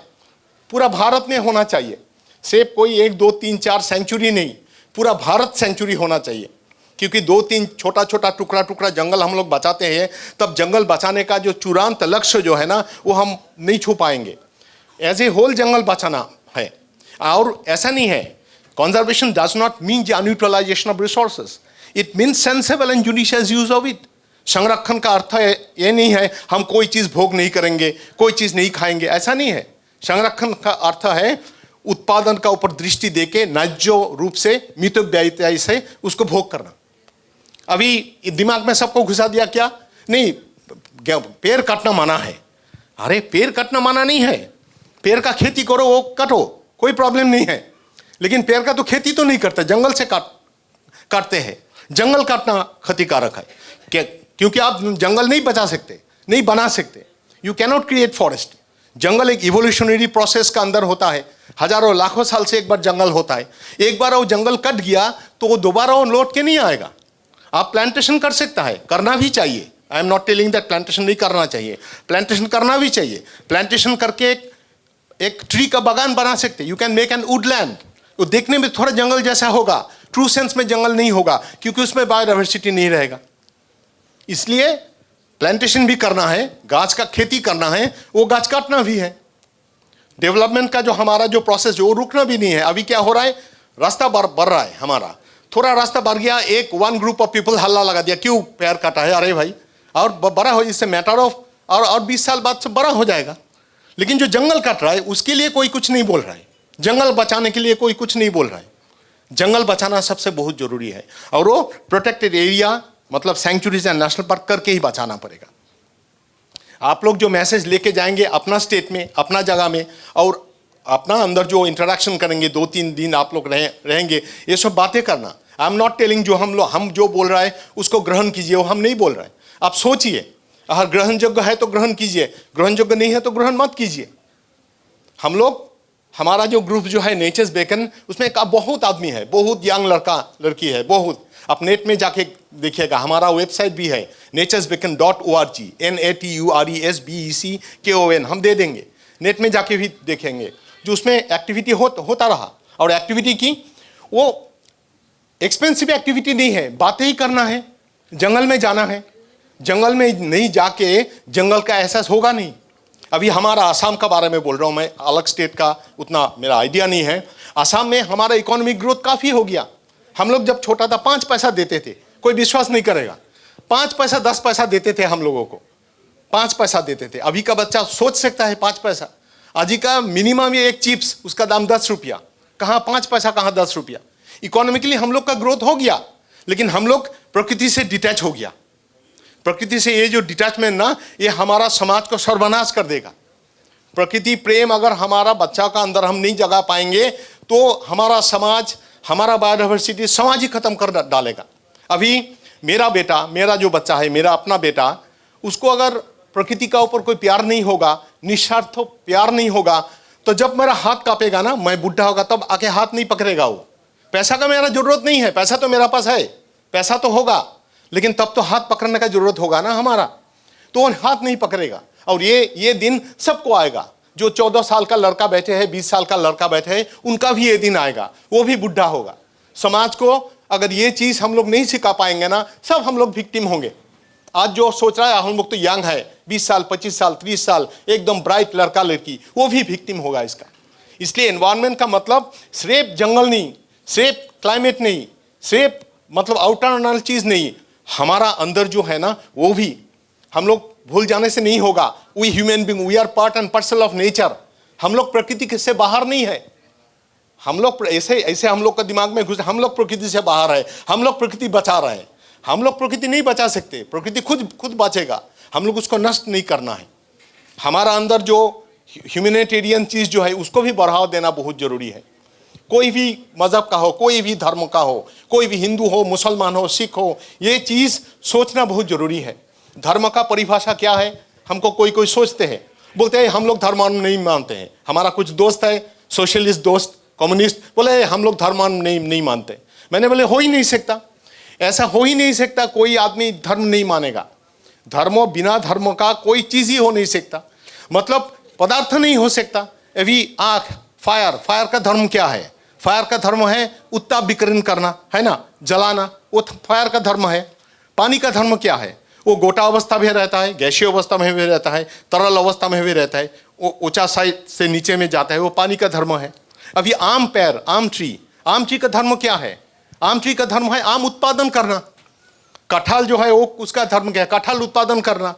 पूरा भारत में होना चाहिए, सिर्फ कोई 1 2 3 4 सेंचुरी नहीं, पूरा भारत सेंचुरी होना चाहिए। क्योंकि 2 3 छोटा टुकड़ा जंगल हम लोग बचाते हैं, तब जंगल बचाने का जो चूड़ांत लक्ष्य जो है ना, वो हम नहीं छू पाएंगे। एज ए होल जंगल बचाना है। और ऐसा नहीं है, conservation does not mean the neutralisation of resources, it means sensible and judicious use of it. संरक्षण का अर्थ है ये नहीं है हम कोई चीज़ भोग नहीं करेंगे, कोई चीज़ नहीं खाएंगे, ऐसा नहीं है। संरक्षण का अर्थ है उत्पादन का ऊपर दृष्टि देके न्याय्य रूप से मितव्ययिता से उसको भोग करना। अभी दिमाग में सबको घुसा दिया क्या, नहीं पेड़ काटना मना है। अरे पेड़ काटना मना नहीं है, पेड़ का खेती करो, वो काटो, कोई प्रॉब्लम नहीं है। लेकिन पेड़ का तो खेती तो नहीं करते, जंगल से काटते हैं। जंगल काटना क्षतिकारक है, क्योंकि आप जंगल नहीं बचा सकते, नहीं बना सकते। You cannot create forest. जंगल एक इवोल्यूशनरी प्रोसेस का अंदर होता है, हजारों लाखों साल से एक बार जंगल होता है। एक बार वो जंगल कट गया तो वो दोबारा वो लौट के नहीं आएगा। आप प्लांटेशन कर सकता है, करना भी चाहिए। I am not telling that plantation नहीं करना चाहिए, प्लांटेशन करना भी चाहिए। प्लांटेशन करके एक ट्री का बागान बना सकते, you can make an Woodland. वो देखने में थोड़ा जंगल जैसा होगा, ट्रू सेंस में जंगल नहीं होगा, क्योंकि उसमें बायोडाइवर्सिटी नहीं रहेगा। इसलिए प्लांटेशन भी करना है, गाछ का खेती करना है, वो गाछ काटना भी है। डेवलपमेंट का जो हमारा जो प्रोसेस जो रुकना भी नहीं है। अभी क्या हो रहा है, रास्ता बढ़ रहा है हमारा, थोड़ा रास्ता बढ़ गया, वन ग्रुप ऑफ पीपल हल्ला लगा दिया, क्यों पेड़ काटा है, अरे भाई, और बड़ा हो, इससे मैटर ऑफ और 20 साल बाद से बड़ा हो जाएगा। लेकिन जो जंगल काट रहा है उसके लिए कोई कुछ नहीं बोल रहा है, जंगल बचाने के लिए कोई कुछ नहीं बोल रहा है। जंगल बचाना सबसे बहुत जरूरी है, और वो प्रोटेक्टेड एरिया मतलब सेंचुरीज एंड नेशनल पार्क करके ही बचाना पड़ेगा। आप लोग जो मैसेज लेके जाएंगे अपना स्टेट में, अपना जगह में, और अपना अंदर जो इंटरेक्शन करेंगे, 2-3 दिन आप लोग रहेंगे, ये सब बातें करना। आई एम नॉट टेलिंग जो हम जो बोल रहा है उसको ग्रहण कीजिए, वो हम नहीं बोल रहे हैं। आप सोचिए, अगर ग्रहण योग्य है तो ग्रहण कीजिए, ग्रहण योग्य नहीं है तो ग्रहण मत कीजिए। हम लोग, हमारा जो ग्रुप जो है नेचर्स बेकन, उसमें बहुत आदमी है, बहुत यंग लड़का लड़की है, बहुत। आप नेट में जाके देखिएगा, हमारा वेबसाइट भी है naturesbeacon.org, NATURESBECKON, हम दे देंगे, नेट में जाके भी देखेंगे। जो उसमें एक्टिविटी होता रहा, और एक्टिविटी की वो एक्सपेंसिव एक्टिविटी नहीं है, बातें ही करना है, जंगल में जाना है। जंगल में नहीं जाके जंगल का एहसास होगा नहीं। अभी हमारा आसाम का बारे में बोल रहा हूँ मैं, अलग स्टेट का उतना मेरा आइडिया नहीं है। आसाम में हमारा इकोनॉमिक ग्रोथ काफ़ी हो गया। हम लोग जब छोटा था 5 पैसा देते थे, कोई विश्वास नहीं करेगा, 5 पैसा 10 पैसा देते थे हम लोगों को, 5 पैसा देते थे। अभी का बच्चा सोच सकता है 5 पैसा, आज का मिनिमम ये एक चिप्स उसका दाम 10 रुपया, कहाँ 5 पैसा कहाँ 10 रुपया। इकोनॉमिकली हम लोग का ग्रोथ हो गया, लेकिन हम लोग प्रकृति से डिटैच हो गया। प्रकृति से ये जो डिटैचमेंट ना, ये हमारा समाज को सर्वनाश कर देगा। प्रकृति प्रेम अगर हमारा बच्चा का अंदर हम नहीं जगा पाएंगे तो हमारा समाज, हमारा बायोडाइवर्सिटी समाज ही खत्म कर डालेगा। अभी मेरा बेटा, मेरा जो बच्चा है, मेरा अपना बेटा, उसको अगर प्रकृति का ऊपर कोई प्यार नहीं होगा, निस्वार्थ प्यार नहीं होगा, तो जब मेरा हाथ कांपेगा ना, मैं बुढ़ा होगा तब आके हाथ नहीं पकड़ेगा वो। पैसा का मेरा जरूरत नहीं है, पैसा तो मेरा पास है, पैसा तो होगा, लेकिन तब तो हाथ पकड़ने का जरूरत होगा ना हमारा, तो वो हाथ नहीं पकड़ेगा। और ये दिन सबको आएगा। जो 14 साल का लड़का बैठे है, 20 साल का लड़का बैठे है, उनका भी ये दिन आएगा, वो भी बुढ़ा होगा। समाज को अगर ये चीज हम लोग नहीं सिखा पाएंगे ना, सब हम लोग विक्टिम होंगे। आज जो सोच रहा है हम लोग तो यंग है, 20 साल 25 साल 30 साल एकदम ब्राइट लड़का लड़की, वो भी विक्टिम होगा इसका। इसलिए एनवायरनमेंट का मतलब सिर्फ जंगल नहीं, सिर्फ क्लाइमेट नहीं, सिर्फ मतलब आउटरनल चीज नहीं, हमारा अंदर जो है ना वो भी हम लोग भूल जाने से नहीं होगा। We human being, we are part and parcel of nature. हम लोग प्रकृति से बाहर नहीं है। हम लोग ऐसे हम लोग का दिमाग में घुस, हम लोग प्रकृति से बाहर है, हम लोग प्रकृति बचा रहे हैं। हम लोग प्रकृति नहीं बचा सकते, प्रकृति खुद बचेगा। हम लोग उसको नष्ट नहीं करना है। हमारा अंदर जो ह्यूमैनिटेरियन चीज जो है उसको भी बढ़ावा देना बहुत जरूरी है। कोई भी मजहब का हो, कोई भी धर्म का हो, कोई भी हिंदू हो, मुसलमान हो, सिख हो, ये चीज सोचना बहुत जरूरी है। धर्म का परिभाषा क्या है, हमको कोई सोचते हैं, बोलते हैं हम लोग धर्म नहीं मानते हैं। हमारा कुछ दोस्त है, सोशलिस्ट दोस्त, कम्युनिस्ट, बोले हम लोग धर्म नहीं मानते। मैंने बोले हो ही नहीं सकता, ऐसा हो ही नहीं सकता। कोई आदमी धर्म नहीं मानेगा। धर्मों बिना धर्म का कोई चीज ही हो नहीं सकता, मतलब पदार्थ नहीं हो सकता। अभी आँख, फायर का धर्म क्या है? फायर का धर्म है उत्ताप विकिरण करना, है ना, जलाना, वो फायर का धर्म है। पानी का धर्म क्या है? वो गोटा अवस्था में रहता है, गैसीय अवस्था में भी रहता है, तरल अवस्था में भी रहता है, वो ऊंचा साइड से नीचे में जाता है, वो पानी का धर्म है। अभी आम ट्री का धर्म क्या है? आम ट्री का धर्म है आम उत्पादन करना। कटहल जो है वो उसका धर्म क्या है? कटहल उत्पादन करना।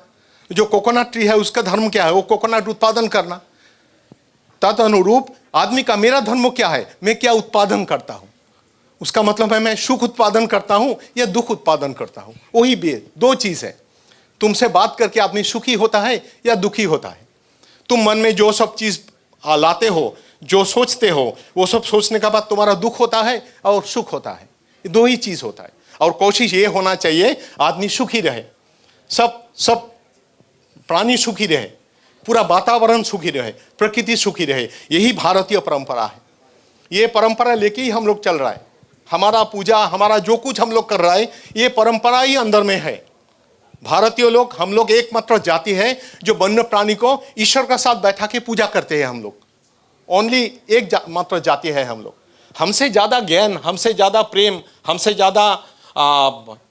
जो कोकोनट ट्री है उसका धर्म क्या है? वो कोकोनट उत्पादन करना। तदनुरूप आदमी का मेरा धर्म क्या है? मैं क्या उत्पादन करता हूं। उसका मतलब है मैं सुख उत्पादन करता हूं या दुख उत्पादन करता हूं। वही दो चीज है। तुमसे बात करके आदमी सुखी होता है या दुखी होता है। तुम मन में जो सब चीज लाते हो, जो सोचते हो, वो सब सोचने के बाद तुम्हारा दुख होता है और सुख होता है। ये दो ही चीज होता है। और कोशिश ये होना चाहिए आदमी सुखी रहे, सब प्राणी सुखी रहे, पूरा वातावरण सुखी रहे, प्रकृति सुखी रहे। यही भारतीय परंपरा है। ये परंपरा लेके ही हम लोग चल रहा है। हमारा पूजा, हमारा जो कुछ हम लोग कर रहा है, ये परंपरा ही अंदर में है। भारतीय लोग, हम लोग एकमात्र जाति है जो वन्य प्राणी को ईश्वर का साथ बैठा के पूजा करते हैं। हम लोग ओनली एक मात्र जाति है। हम लोग, हमसे ज्यादा ज्ञान, हमसे ज्यादा प्रेम, हमसे ज्यादा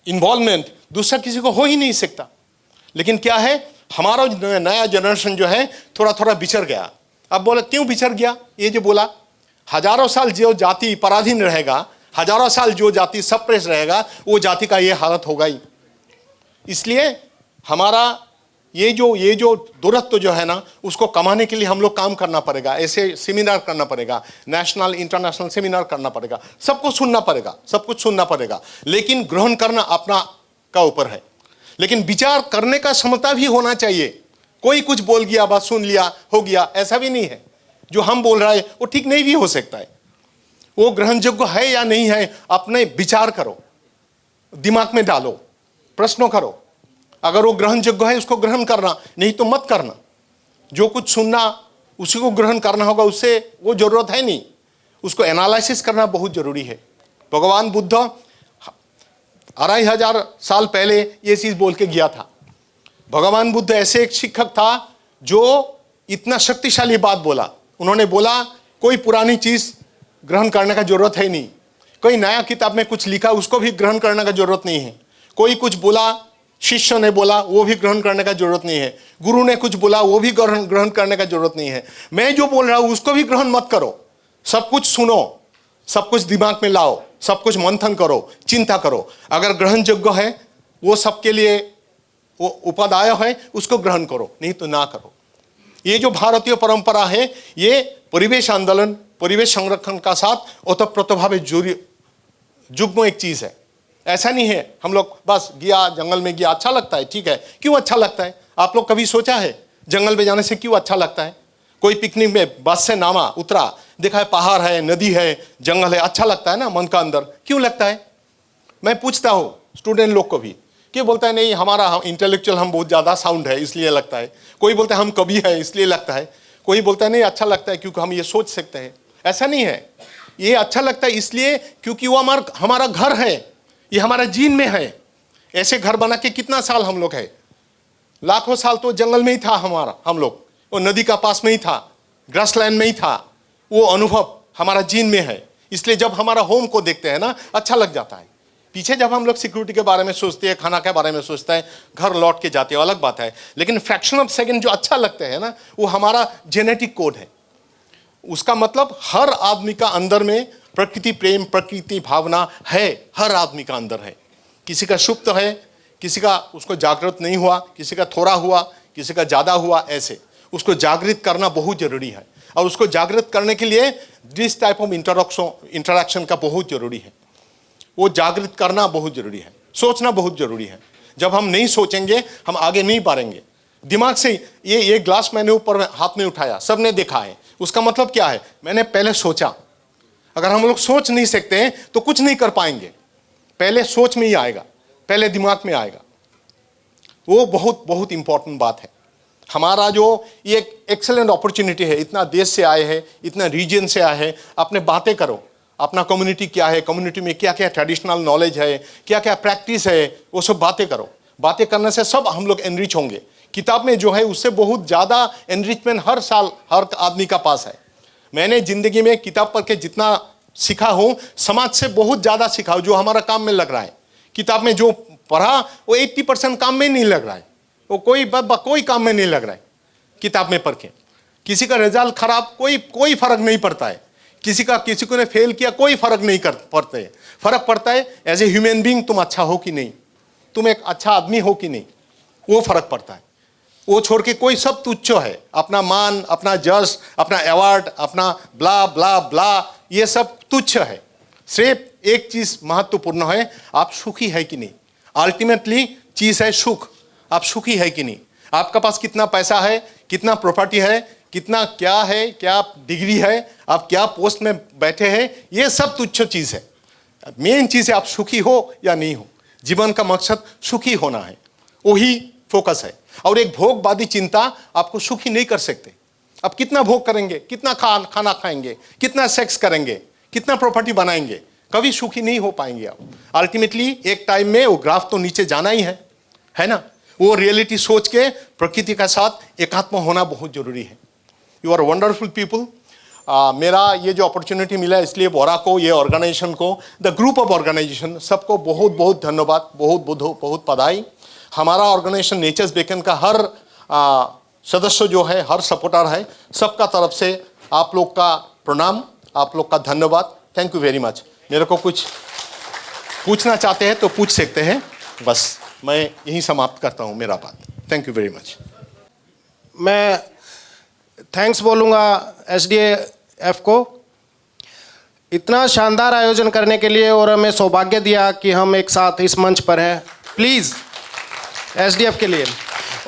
इन्वॉल्वमेंट दूसरा किसी को हो ही नहीं सकता। लेकिन क्या है, हमारा नया जनरेशन जो है थोड़ा थोड़ा बिछड़ गया। अब बोले क्यों बिछड़ गया? ये जो बोला, हजारों साल जो जाति पराधीन रहेगा, हजारों साल जो जाति सप्रेस रहेगा, वो जाति का ये हालत होगा ही। इसलिए हमारा ये जो दूरत्व जो है ना, उसको कमाने के लिए हम लोग काम करना पड़ेगा, ऐसे सेमिनार करना पड़ेगा, नेशनल इंटरनेशनल सेमिनार करना पड़ेगा, सबको सुनना पड़ेगा, सब कुछ सुनना पड़ेगा, लेकिन ग्रहण करना अपना का ऊपर है। लेकिन विचार करने का क्षमता भी होना चाहिए। कोई कुछ बोल गया, बात सुन लिया, हो गया, ऐसा भी नहीं है। जो हम बोल रहे हैं वो ठीक नहीं भी हो सकता है। वो ग्रहणयोग्य है या नहीं है, अपने विचार करो, दिमाग में डालो, प्रश्नों करो। अगर वो ग्रहणयोग्य है उसको ग्रहण करना, नहीं तो मत करना। जो कुछ सुनना उसी को ग्रहण करना होगा, उससे वो जरूरत है नहीं। उसको एनालिसिस करना बहुत जरूरी है। भगवान बुद्ध 2500 साल पहले ये चीज बोल के गया था। भगवान बुद्ध ऐसे एक शिक्षक था जो इतना शक्तिशाली बात बोला। उन्होंने बोला कोई पुरानी चीज ग्रहण करने का जरूरत है नहीं, कोई नया किताब में कुछ लिखा उसको भी ग्रहण करने का जरूरत नहीं है। कोई कुछ बोला, शिष्य ने बोला, वो भी ग्रहण करने का जरूरत नहीं है। गुरु ने कुछ बोला, वो भी ग्रहण करने का जरूरत नहीं है। मैं जो बोल रहा हूं उसको भी ग्रहण मत करो। सब कुछ सुनो, सब कुछ दिमाग में लाओ, सब कुछ मंथन करो, चिंता करो। अगर ग्रहण योग्य है, वो सबके लिए वो उपादाय है, उसको ग्रहण करो, नहीं तो ना करो। ये जो भारतीय परंपरा है, ये परिवेश आंदोलन, परिवेश संरक्षण का साथ ओतप्रोतभावे जुग्म एक चीज है। ऐसा नहीं है हम लोग बस गया, जंगल में गया, अच्छा लगता है, ठीक है। क्यों अच्छा लगता है? आप लोग कभी सोचा है जंगल में जाने से क्यों अच्छा लगता है? कोई पिकनिक में बस से नामा, उतरा, देखा है पहाड़ है, नदी है, जंगल है, अच्छा लगता है ना मन का अंदर। क्यों लगता है? मैं पूछता हूँ स्टूडेंट लोग को भी, क्यों बोलता है नहीं हमारा इंटेलेक्चुअल हम बहुत ज़्यादा साउंड है इसलिए लगता है। कोई बोलता है हम कवि है इसलिए लगता है। कोई बोलता है नहीं अच्छा लगता है क्योंकि हम ये सोच सकते हैं। ऐसा नहीं है, ये अच्छा लगता है इसलिए क्योंकि वो हमारा घर है, ये हमारा जीन में है। ऐसे घर बना के कितना साल हम लोग है, लाखों साल तो जंगल में ही था हमारा, हम लोग वो नदी का पास में ही था, ग्रासलैंड में ही था। वो अनुभव हमारा जीन में है, इसलिए जब हमारा होम को देखते हैं ना अच्छा लग जाता है। पीछे जब हम लोग सिक्योरिटी के बारे में सोचते हैं, खाना के बारे में सोचते हैं, घर लौट के जाते हैं, अलग बात है। लेकिन फ्रैक्शन ऑफ सेकंड जो अच्छा लगता है ना, वो हमारा जेनेटिक कोड है। उसका मतलब हर आदमी का अंदर में प्रकृति प्रेम, प्रकृति भावना है, हर आदमी का अंदर है। किसी का सुप्त है, किसी का उसको जागृत नहीं हुआ, किसी का थोड़ा हुआ, किसी का ज़्यादा हुआ। ऐसे उसको जागृत करना बहुत जरूरी है, और उसको जागृत करने के लिए दिस टाइप ऑफ इंटरेक्शन का बहुत जरूरी है। वो जागृत करना बहुत जरूरी है, सोचना बहुत जरूरी है। जब हम नहीं सोचेंगे हम आगे नहीं बढ़ेंगे। दिमाग से ये ग्लास मैंने ऊपर हाथ में उठाया, सबने देखा है, उसका मतलब क्या है? मैंने पहले सोचा। अगर हम लोग सोच नहीं सकते हैं तो कुछ नहीं कर पाएंगे। पहले सोच में ही आएगा, पहले दिमाग में आएगा। वो बहुत बहुत इंपॉर्टेंट बात है। हमारा जो ये एक्सेलेंट अपॉर्चुनिटी है, इतना देश से आए हैं, इतना रीजन से आए हैं, अपने बातें करो। अपना कम्युनिटी क्या है, कम्युनिटी में क्या क्या ट्रेडिशनल नॉलेज है, क्या क्या प्रैक्टिस है, वो सब बातें करो। बातें करने से सब हम लोग एनरिच होंगे। किताब में जो है उससे बहुत ज़्यादा एनरिचमेंट हर साल हर आदमी का पास है। मैंने ज़िंदगी में किताब पढ़ के जितना सीखा हूँ, समाज से बहुत ज़्यादा सीखा हूँ, जो हमारा काम में लग रहा है। किताब में जो पढ़ा वो 80% काम में नहीं लग रहा है, वो कोई काम में नहीं लग रहा है। किताब में पढ़ के किसी का रिजल्ट खराब, कोई फर्क नहीं पड़ता है। किसी को ने फेल किया, कोई फर्क नहीं पड़ता है। फर्क पड़ता है एज ए ह्यूमन बीइंग तुम अच्छा हो कि नहीं, तुम एक अच्छा आदमी हो कि नहीं, वो फर्क पड़ता है। वो छोड़ के कोई सब तुच्छ है। अपना मान, अपना जश, अपना अवार्ड, अपना ब्ला ब्ला ब्ला, ये सब तुच्छ है। सिर्फ एक चीज महत्वपूर्ण है, आप सुखी है कि नहीं। अल्टीमेटली चीज है सुख। आप सुखी है कि नहीं। आपका पास कितना पैसा है, कितना प्रॉपर्टी है, कितना क्या है, क्या डिग्री है, आप क्या पोस्ट में बैठे हैं, ये सब तुच्छ चीज है। मेन चीज है आप सुखी हो या नहीं हो। जीवन का मकसद सुखी होना है, वही फोकस है। और एक भोगवादी चिंता आपको सुखी नहीं कर सकते। आप कितना भोग करेंगे, कितना खाना खाएंगे, कितना सेक्स करेंगे, कितना प्रॉपर्टी बनाएंगे, कभी सुखी नहीं हो पाएंगे आप। अल्टीमेटली एक टाइम में वो ग्राफ तो नीचे जाना ही है ना। वो रियलिटी सोच के प्रकृति का साथ एकात्म होना बहुत जरूरी है। You are wonderful people. मेरा ये जो अपॉर्चुनिटी मिला है, इसलिए बोरा को, ये ऑर्गेनाइजेशन को, द ग्रुप ऑफ ऑर्गेनाइजेशन, सबको बहुत बहुत धन्यवाद, बहुत बधाई। हमारा ऑर्गेनाइजेशन नेचर्स बेकन का हर सदस्य जो है, हर सपोर्टर है, सबका तरफ से आप लोग का प्रणाम, आप लोग का धन्यवाद। Thank you very much. मेरे को कुछ पूछना चाहते हैं तो पूछ सकते हैं। बस मैं यहीं समाप्त करता हूँ मेरा बात। Thank you very much. मैं थैंक्स बोलूँगा SDF को इतना शानदार आयोजन करने के लिए, और हमें सौभाग्य दिया कि हम एक साथ इस मंच पर हैं। प्लीज़ SDF के लिए।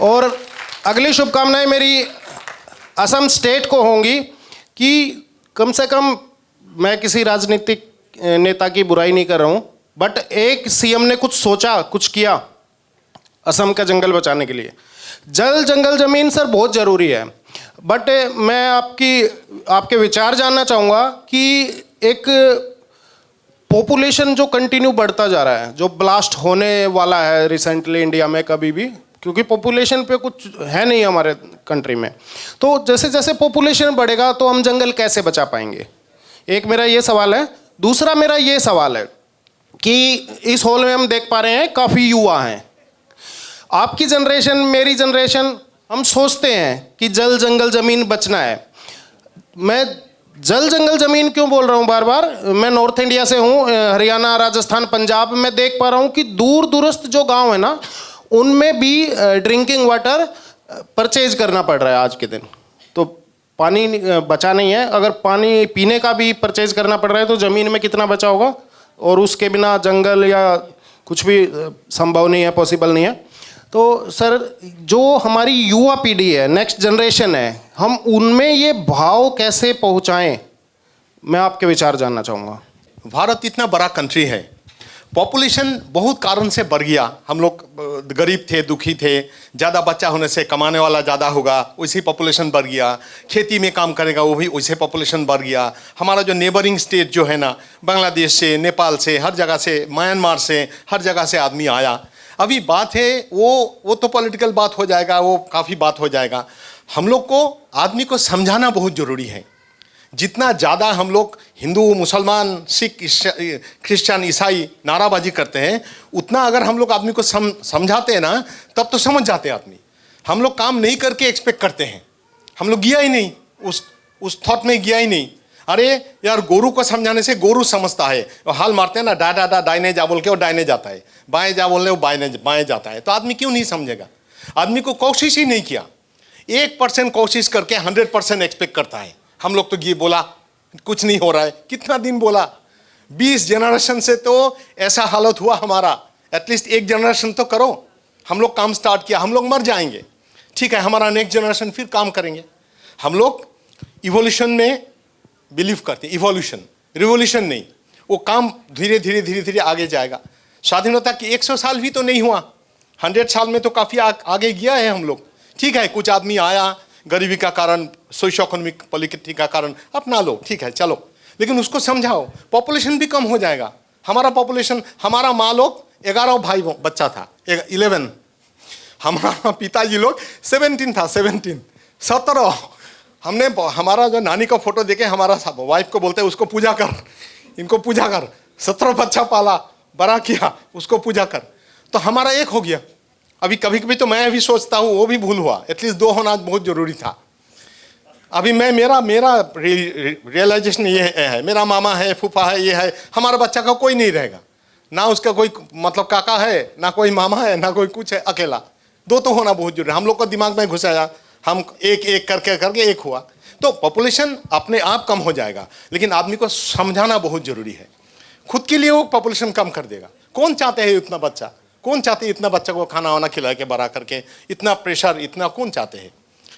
और अगली शुभकामनाएं मेरी असम स्टेट को होंगी कि कम से कम, मैं किसी राजनीतिक नेता की बुराई नहीं कर रहा हूँ, बट एक CM ने कुछ सोचा, कुछ किया असम का जंगल बचाने के लिए। जल जंगल ज़मीन सर बहुत ज़रूरी है, बट मैं आपके विचार जानना चाहूँगा कि एक पॉपुलेशन जो कंटिन्यू बढ़ता जा रहा है, जो ब्लास्ट होने वाला है रिसेंटली इंडिया में कभी भी, क्योंकि पॉपुलेशन पे कुछ है नहीं हमारे कंट्री में, तो जैसे जैसे पॉपुलेशन बढ़ेगा तो हम जंगल कैसे बचा पाएंगे? एक मेरा ये सवाल है। दूसरा मेरा ये सवाल है कि इस हॉल में हम देख पा रहे हैं काफ़ी युवा हैं, आपकी जनरेशन, मेरी जनरेशन, हम सोचते हैं कि जल जंगल ज़मीन बचना है। मैं जल जंगल ज़मीन क्यों बोल रहा हूँ बार बार? मैं नॉर्थ इंडिया से हूँ, हरियाणा, राजस्थान, पंजाब में देख पा रहा हूँ कि दूर दूरस्थ जो गांव है ना, उनमें भी ड्रिंकिंग वाटर परचेज करना पड़ रहा है आज के दिन। तो पानी बचा नहीं है। अगर पानी पीने का भी परचेज करना पड़ रहा है तो ज़मीन में कितना बचा होगा? और उसके बिना जंगल या कुछ भी संभव नहीं है, पॉसिबल नहीं है। तो सर, जो हमारी युवा पीढ़ी है, नेक्स्ट जनरेशन है, हम उनमें ये भाव कैसे पहुंचाएं? मैं आपके विचार जानना चाहूँगा। भारत इतना बड़ा कंट्री है, पॉपुलेशन बहुत कारण से बढ़ गया। हम लोग गरीब थे, दुखी थे, ज़्यादा बच्चा होने से कमाने वाला ज़्यादा होगा, वैसे पॉपुलेशन बढ़ गया। खेती में काम करेगा वो भी वैसे पॉपुलेशन बढ़ गया। हमारा जो नेबरिंग स्टेट जो है ना, बांग्लादेश से, नेपाल से, हर जगह से, म्यांमार से, हर जगह से आदमी आया। अभी बात है वो तो पॉलिटिकल बात हो जाएगा, वो काफ़ी बात हो जाएगा। हम लोग को आदमी को समझाना बहुत ज़रूरी है। जितना ज़्यादा हम लोग हिंदू, मुसलमान, सिख, क्रिश्चियन, ईसाई नाराबाजी करते हैं, उतना अगर हम लोग आदमी को समझाते हैं ना, तब तो समझ जाते हैं आदमी। हम लोग काम नहीं करके एक्सपेक्ट करते हैं। हम लोग गया ही नहीं, उस थॉट में गया ही नहीं। अरे यार, गोरू को समझाने से गोरू समझता है। हाल मारते हैं ना, डा डा डा दाहिने जा बोल के वो दाहिने जाता है, बाएं जा बोलने वो बाएं जाता है। तो आदमी क्यों नहीं समझेगा? आदमी को कोशिश ही नहीं किया। 1% कोशिश करके 100% एक्सपेक्ट करता है। हम लोग तो ये बोला कुछ नहीं हो रहा है, कितना दिन बोला? 20 जनरेशन से तो ऐसा हालत हुआ हमारा। एटलीस्ट एक जनरेशन तो करो। हम लोग काम स्टार्ट किया, हम लोग मर जाएंगे, ठीक है, हमारा नेक्स्ट जनरेशन फिर काम करेंगे। हम लोग इवोल्यूशन में बिलीव करते हैं, इवोल्यूशन, रिवोल्यूशन नहीं। वो काम धीरे धीरे धीरे धीरे आगे जाएगा। स्वाधीनता की 100 साल भी तो नहीं हुआ, 100 साल में तो काफ़ी आगे गया है हम लोग। ठीक है, कुछ आदमी आया गरीबी का कारण, सोशो इकोनॉमिक पॉलिटिक्स का कारण, अपना लो, ठीक है, चलो, लेकिन उसको समझाओ। पॉपुलेशन भी कम हो जाएगा। हमारा पॉपुलेशन, हमारा माँ लोग 11 भाई बच्चा था, 11। हमारा पिताजी लोग 17 था, 17। हमने हमारा जो नानी का फोटो देखे, हमारा वाइफ को बोलते हैं उसको पूजा कर, इनको पूजा कर, 17 बच्चा पाला, बड़ा किया, उसको पूजा कर। तो हमारा एक हो गया। अभी कभी कभी तो मैं भी सोचता हूँ वो भी भूल हुआ, एटलीस्ट 2 होना बहुत जरूरी था। अभी मेरा रियलाइजेशन ये है, मेरा मामा है, फूफा है, ये है, हमारा बच्चा का कोई नहीं रहेगा ना, उसका कोई मतलब काका है ना, कोई मामा है ना, कोई कुछ है, अकेला। 2 तो होना बहुत जरूरी है। हम लोग को दिमाग में घुसाया, हम एक करके एक हुआ, तो पॉपुलेशन अपने आप कम हो जाएगा। लेकिन आदमी को समझाना बहुत जरूरी है। खुद के लिए वो पॉपुलेशन कम कर देगा। कौन चाहते हैं इतना बच्चा? कौन चाहते हैं इतना बच्चा को खाना वाना खिला के बड़ा करके? इतना प्रेशर, इतना कौन चाहते हैं?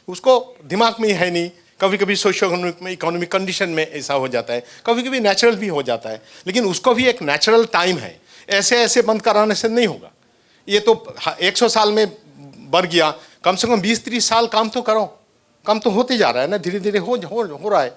उसको दिमाग में है नहीं। कभी कभी सोशो इकोनॉमिक कंडीशन में ऐसा हो जाता है, कभी कभी नेचुरल भी हो जाता है, लेकिन उसको भी एक नेचुरल टाइम है। ऐसे बंद कराने से नहीं होगा। ये तो 100 साल में बढ़ गया, कम से कम 20-30 साल काम तो करो। कम तो होते जा रहा है ना, धीरे धीरे हो रहा है।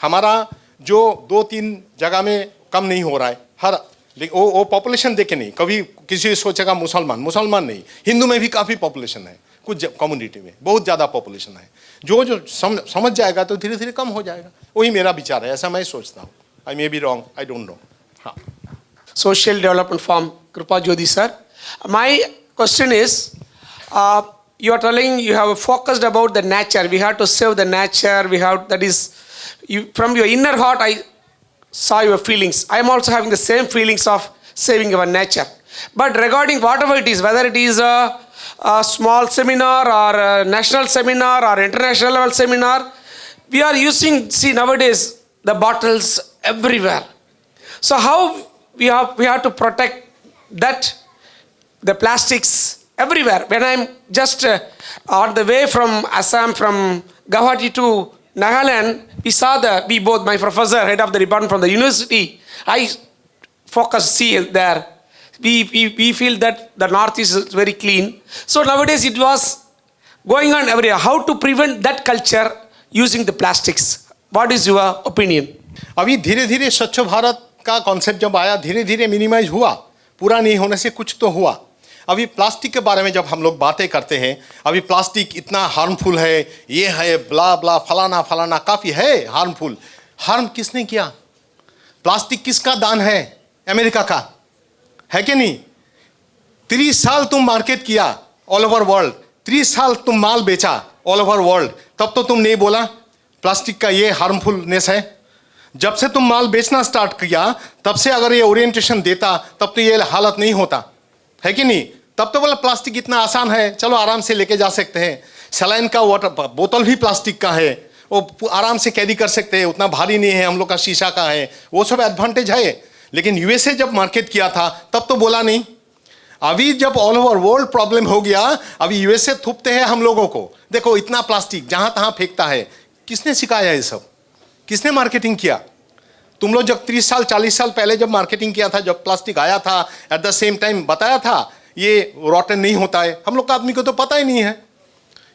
हमारा जो 2-3 जगह में कम नहीं हो रहा है, हर वो पॉपुलेशन देखे नहीं। कभी किसी सोचेगा मुसलमान नहीं, हिंदू में भी काफ़ी पॉपुलेशन है, कुछ कम्युनिटी में बहुत ज़्यादा पॉपुलेशन है। जो समझ जाएगा तो धीरे धीरे कम हो जाएगा। वही मेरा विचार है, ऐसा मैं सोचता हूँ। I may be wrong, I don't know. हाँ, Social Development Farm, Kripa Jyoti sir. My question is, you are telling you have focused about the nature. We have to save the nature. That is, from your inner heart, I saw your feelings. I am also having the same feelings of saving our nature. But regarding whatever it is, whether it is a small seminar or a national seminar or international level seminar, we are using, see nowadays, the bottles everywhere. So how we have to protect that, the plastics everywhere. When I'm just on the way from Assam, from Guwahati to Nagaland, we both, my professor, head of the department from the university, I see there. We feel that the northeast is very clean. So nowadays it was going on everywhere. How to prevent that culture using the plastics? What is your opinion? अभी धीरे धीरे स्वच्छ भारत का concept जब आया, धीरे धीरे minimise हुआ, पूरा नहीं होने से कुछ तो हुआ. अभी प्लास्टिक के बारे में जब हम लोग बातें करते हैं, अभी प्लास्टिक इतना हार्मफुल है, ये है ब्ला ब्ला फलाना फलाना, काफ़ी है हार्मफुल. हार्म किसने किया? प्लास्टिक किसका दान है? अमेरिका का है कि नहीं? 30 साल तुम मार्केट किया ऑल ओवर वर्ल्ड, 30 साल तुम माल बेचा ऑल ओवर वर्ल्ड, तब तो तुम नहीं बोला प्लास्टिक का ये हार्मफुलनेस है. जब से तुम माल बेचना स्टार्ट किया, तब से अगर ये ओरिएंटेशन देता, तब तो ये हालत नहीं होता, है कि नहीं? तब तो बोला प्लास्टिक इतना आसान है, चलो आराम से लेके जा सकते हैं. सलाइन का वाटर बोतल भी प्लास्टिक का है, वो आराम से कैरी कर सकते हैं, उतना भारी नहीं है, हम लोग का शीशा का है, वो सब एडवांटेज है. लेकिन यूएसए जब मार्केट किया था, तब तो बोला नहीं. अभी जब ऑल ओवर वर्ल्ड प्रॉब्लम हो गया, अभी यूएसए थूपते हैं हम लोगों को, देखो इतना प्लास्टिक जहां तहां फेंकता है. किसने सिखाया ये सब? किसने मार्केटिंग किया? तुम लोग जब 30 साल 40 साल पहले जब मार्केटिंग किया था, जब प्लास्टिक आया था, एट द सेम टाइम बताया था ये रॉटन नहीं होता है. हम लोग का आदमी को तो पता ही नहीं है,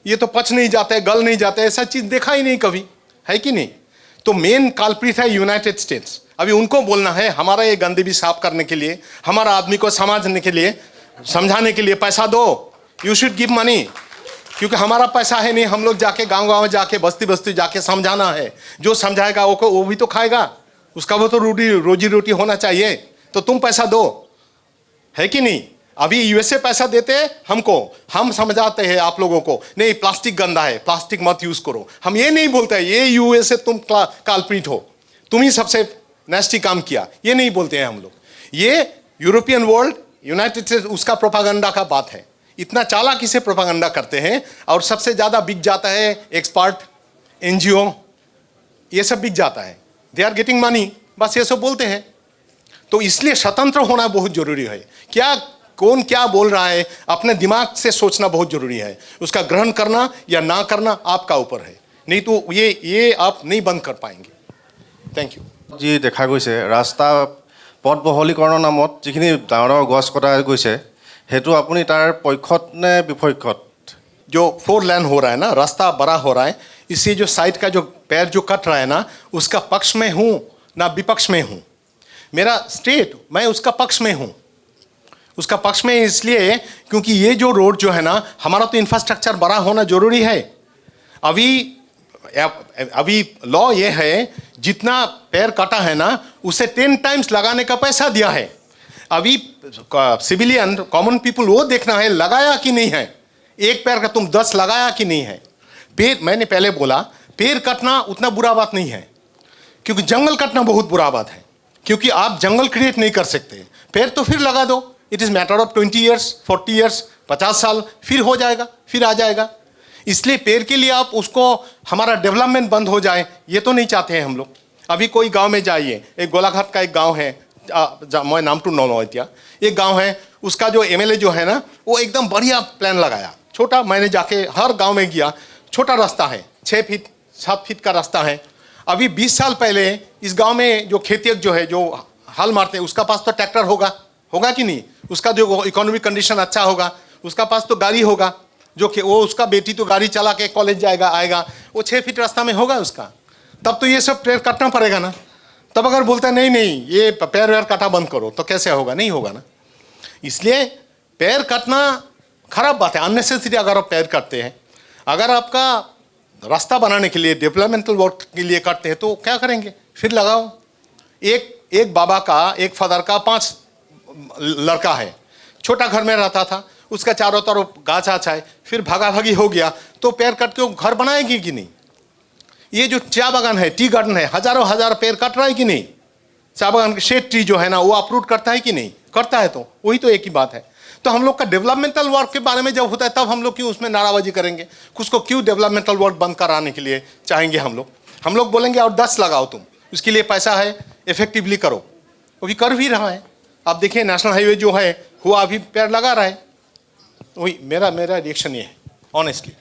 ये तो पच नहीं जाता है, गल नहीं जाता है, ऐसा चीज देखा ही नहीं कभी, है कि नहीं? तो मेन काल्प्रिट है यूनाइटेड स्टेट्स. अभी उनको बोलना है हमारा ये गंदगी साफ करने के लिए, हमारा आदमी को समझने के लिए, समझाने के लिए पैसा दो, यू शुड गिव मनी. क्योंकि हमारा पैसा है नहीं, हम लोग जाके गांव गांव जाके बस्ती बस्ती जाके समझाना है. जो समझाएगा वो भी तो खाएगा, उसका वो तो रोजी रोटी होना चाहिए. तो तुम पैसा दो, है कि नहीं? अभी यूएसए पैसा देते हैं हमको, हम समझाते हैं आप लोगों को नहीं प्लास्टिक गंदा है, प्लास्टिक मत यूज करो. हम ये नहीं बोलते हैं ये यूएसए तुम काल्प्रिट हो, तुम ही सबसे नेस्टी काम किया, ये नहीं बोलते हैं हम लोग. ये यूरोपियन वर्ल्ड, यूनाइटेड स्टेट्स, उसका प्रोपागंडा का बात है. इतना चालाकी से प्रोपागंडा करते हैं और सबसे ज्यादा बिक जाता है एक्सपर्ट, एनजीओ, ये सब बिक जाता है. दे आर गेटिंग मनी, बस ये सब बोलते हैं. तो इसलिए स्वतंत्र होना बहुत जरूरी है. क्या कौन क्या बोल रहा है, अपने दिमाग से सोचना बहुत जरूरी है. उसका ग्रहण करना या ना करना आपका ऊपर है, नहीं तो ये आप नहीं बंद कर पाएंगे. Thank you. যি দেখা গৈছে ৰাস্তা পথ বহলীকৰণৰ নামত যিখিনি ডাঙৰ ডাঙৰ গছ কটা গৈছে, সেইটো আপুনি তাৰ পক্ষত নে বিপক্ষত? जो 4 लेन हो रहा है ना, रास्ता बड़ा हो रहा है, इससे जो साइड का जो पैर जो कट रहा है ना, उसका पक्ष में हूँ ना विपक्ष में हूँ. मेरा स्टेट, मैं उसका पक्ष में हूँ. उसका पक्ष में इसलिए क्योंकि ये जो रोड जो है ना, हमारा तो इंफ्रास्ट्रक्चर बड़ा होना जरूरी है. अभी लॉ ये है जितना पैर कटा है ना, उसे 10 टाइम्स लगाने का पैसा दिया है. अभी सिविलियन कॉमन पीपल वो देखना है लगाया कि नहीं है. एक पैर का तुम 10 लगाया कि नहीं है. पेड़, मैंने पहले बोला पेड़ कटना उतना बुरा बात नहीं है, क्योंकि जंगल कटना बहुत बुरा बात है. क्योंकि आप जंगल क्रिएट नहीं कर सकते. पेड़ तो फिर लगा दो, it is matter of 20 years 40 years 50 साल, फिर हो जाएगा, फिर आ जाएगा. इसलिए पेड़ के लिए आप उसको हमारा डेवलपमेंट बंद हो जाए, ये तो नहीं चाहते हैं हम लोग. अभी कोई गांव में जाइए, एक गोलाघाट का एक गांव है, मैं नाम टू नो इत्या, एक गांव है, उसका जो एमएलए जो है ना, वो एकदम बढ़िया प्लान लगाया. छोटा, मैंने जाके हर गांव में गया, छोटा रास्ता है, 6 फीट 7 फीट का रास्ता है. अभी 20 साल पहले इस गांव में जो खेतियक जो है, जो हल मारते हैं, उसका पास तो ट्रैक्टर होगा कि नहीं? उसका जो इकोनॉमिक कंडीशन अच्छा होगा, उसका पास तो गाड़ी होगा, जो कि वो उसका बेटी तो गाड़ी चला के कॉलेज जाएगा आएगा, वो 6 फीट रास्ता में होगा उसका. तब तो ये सब पेड़ काटना पड़ेगा ना. तब अगर बोलता है नहीं ये पैर वैर काटा बंद करो, तो कैसे होगा? नहीं होगा ना. इसलिए पैर काटना खराब बात है, अननेसेसरी. अगर आप पैर काटते हैं, अगर आपका रास्ता बनाने के लिए डेवलपमेंटल वर्क के लिए काटते हैं, तो क्या करेंगे? फिर लगाओ. एक बाबा का, एक फादर का 5 लड़का है, छोटा घर में रहता था, उसका चारों तरफ गाछ है, फिर भागा भागी हो गया, तो पेड़ कट के वो घर बनाएगी कि नहीं? ये जो चाय बागान है, टी गार्डन है, हजारों हजार पेड़ कट रहा है कि नहीं? चाय बागान के शेड ट्री जो है ना, वो अप्रूट करता है कि नहीं? करता है तो वही तो एक ही बात है। तो हम लोग का डेवलपमेंटल वर्क के बारे में जब होता है तब हम लोग क्यों उसमें नाराबाजी करेंगे, उसको क्यों डेवलपमेंटल वर्क बंद कराने के लिए चाहेंगे हम लोग बोलेंगे और 10 लगाओ तुम, उसके लिए पैसा है, इफेक्टिवली करो। वो भी कर भी रहा है। आप देखिए नेशनल हाईवे जो है हुआ अभी पेड़ लगा रहा है। वही मेरा रिएक्शन ये है ऑनेस्टली।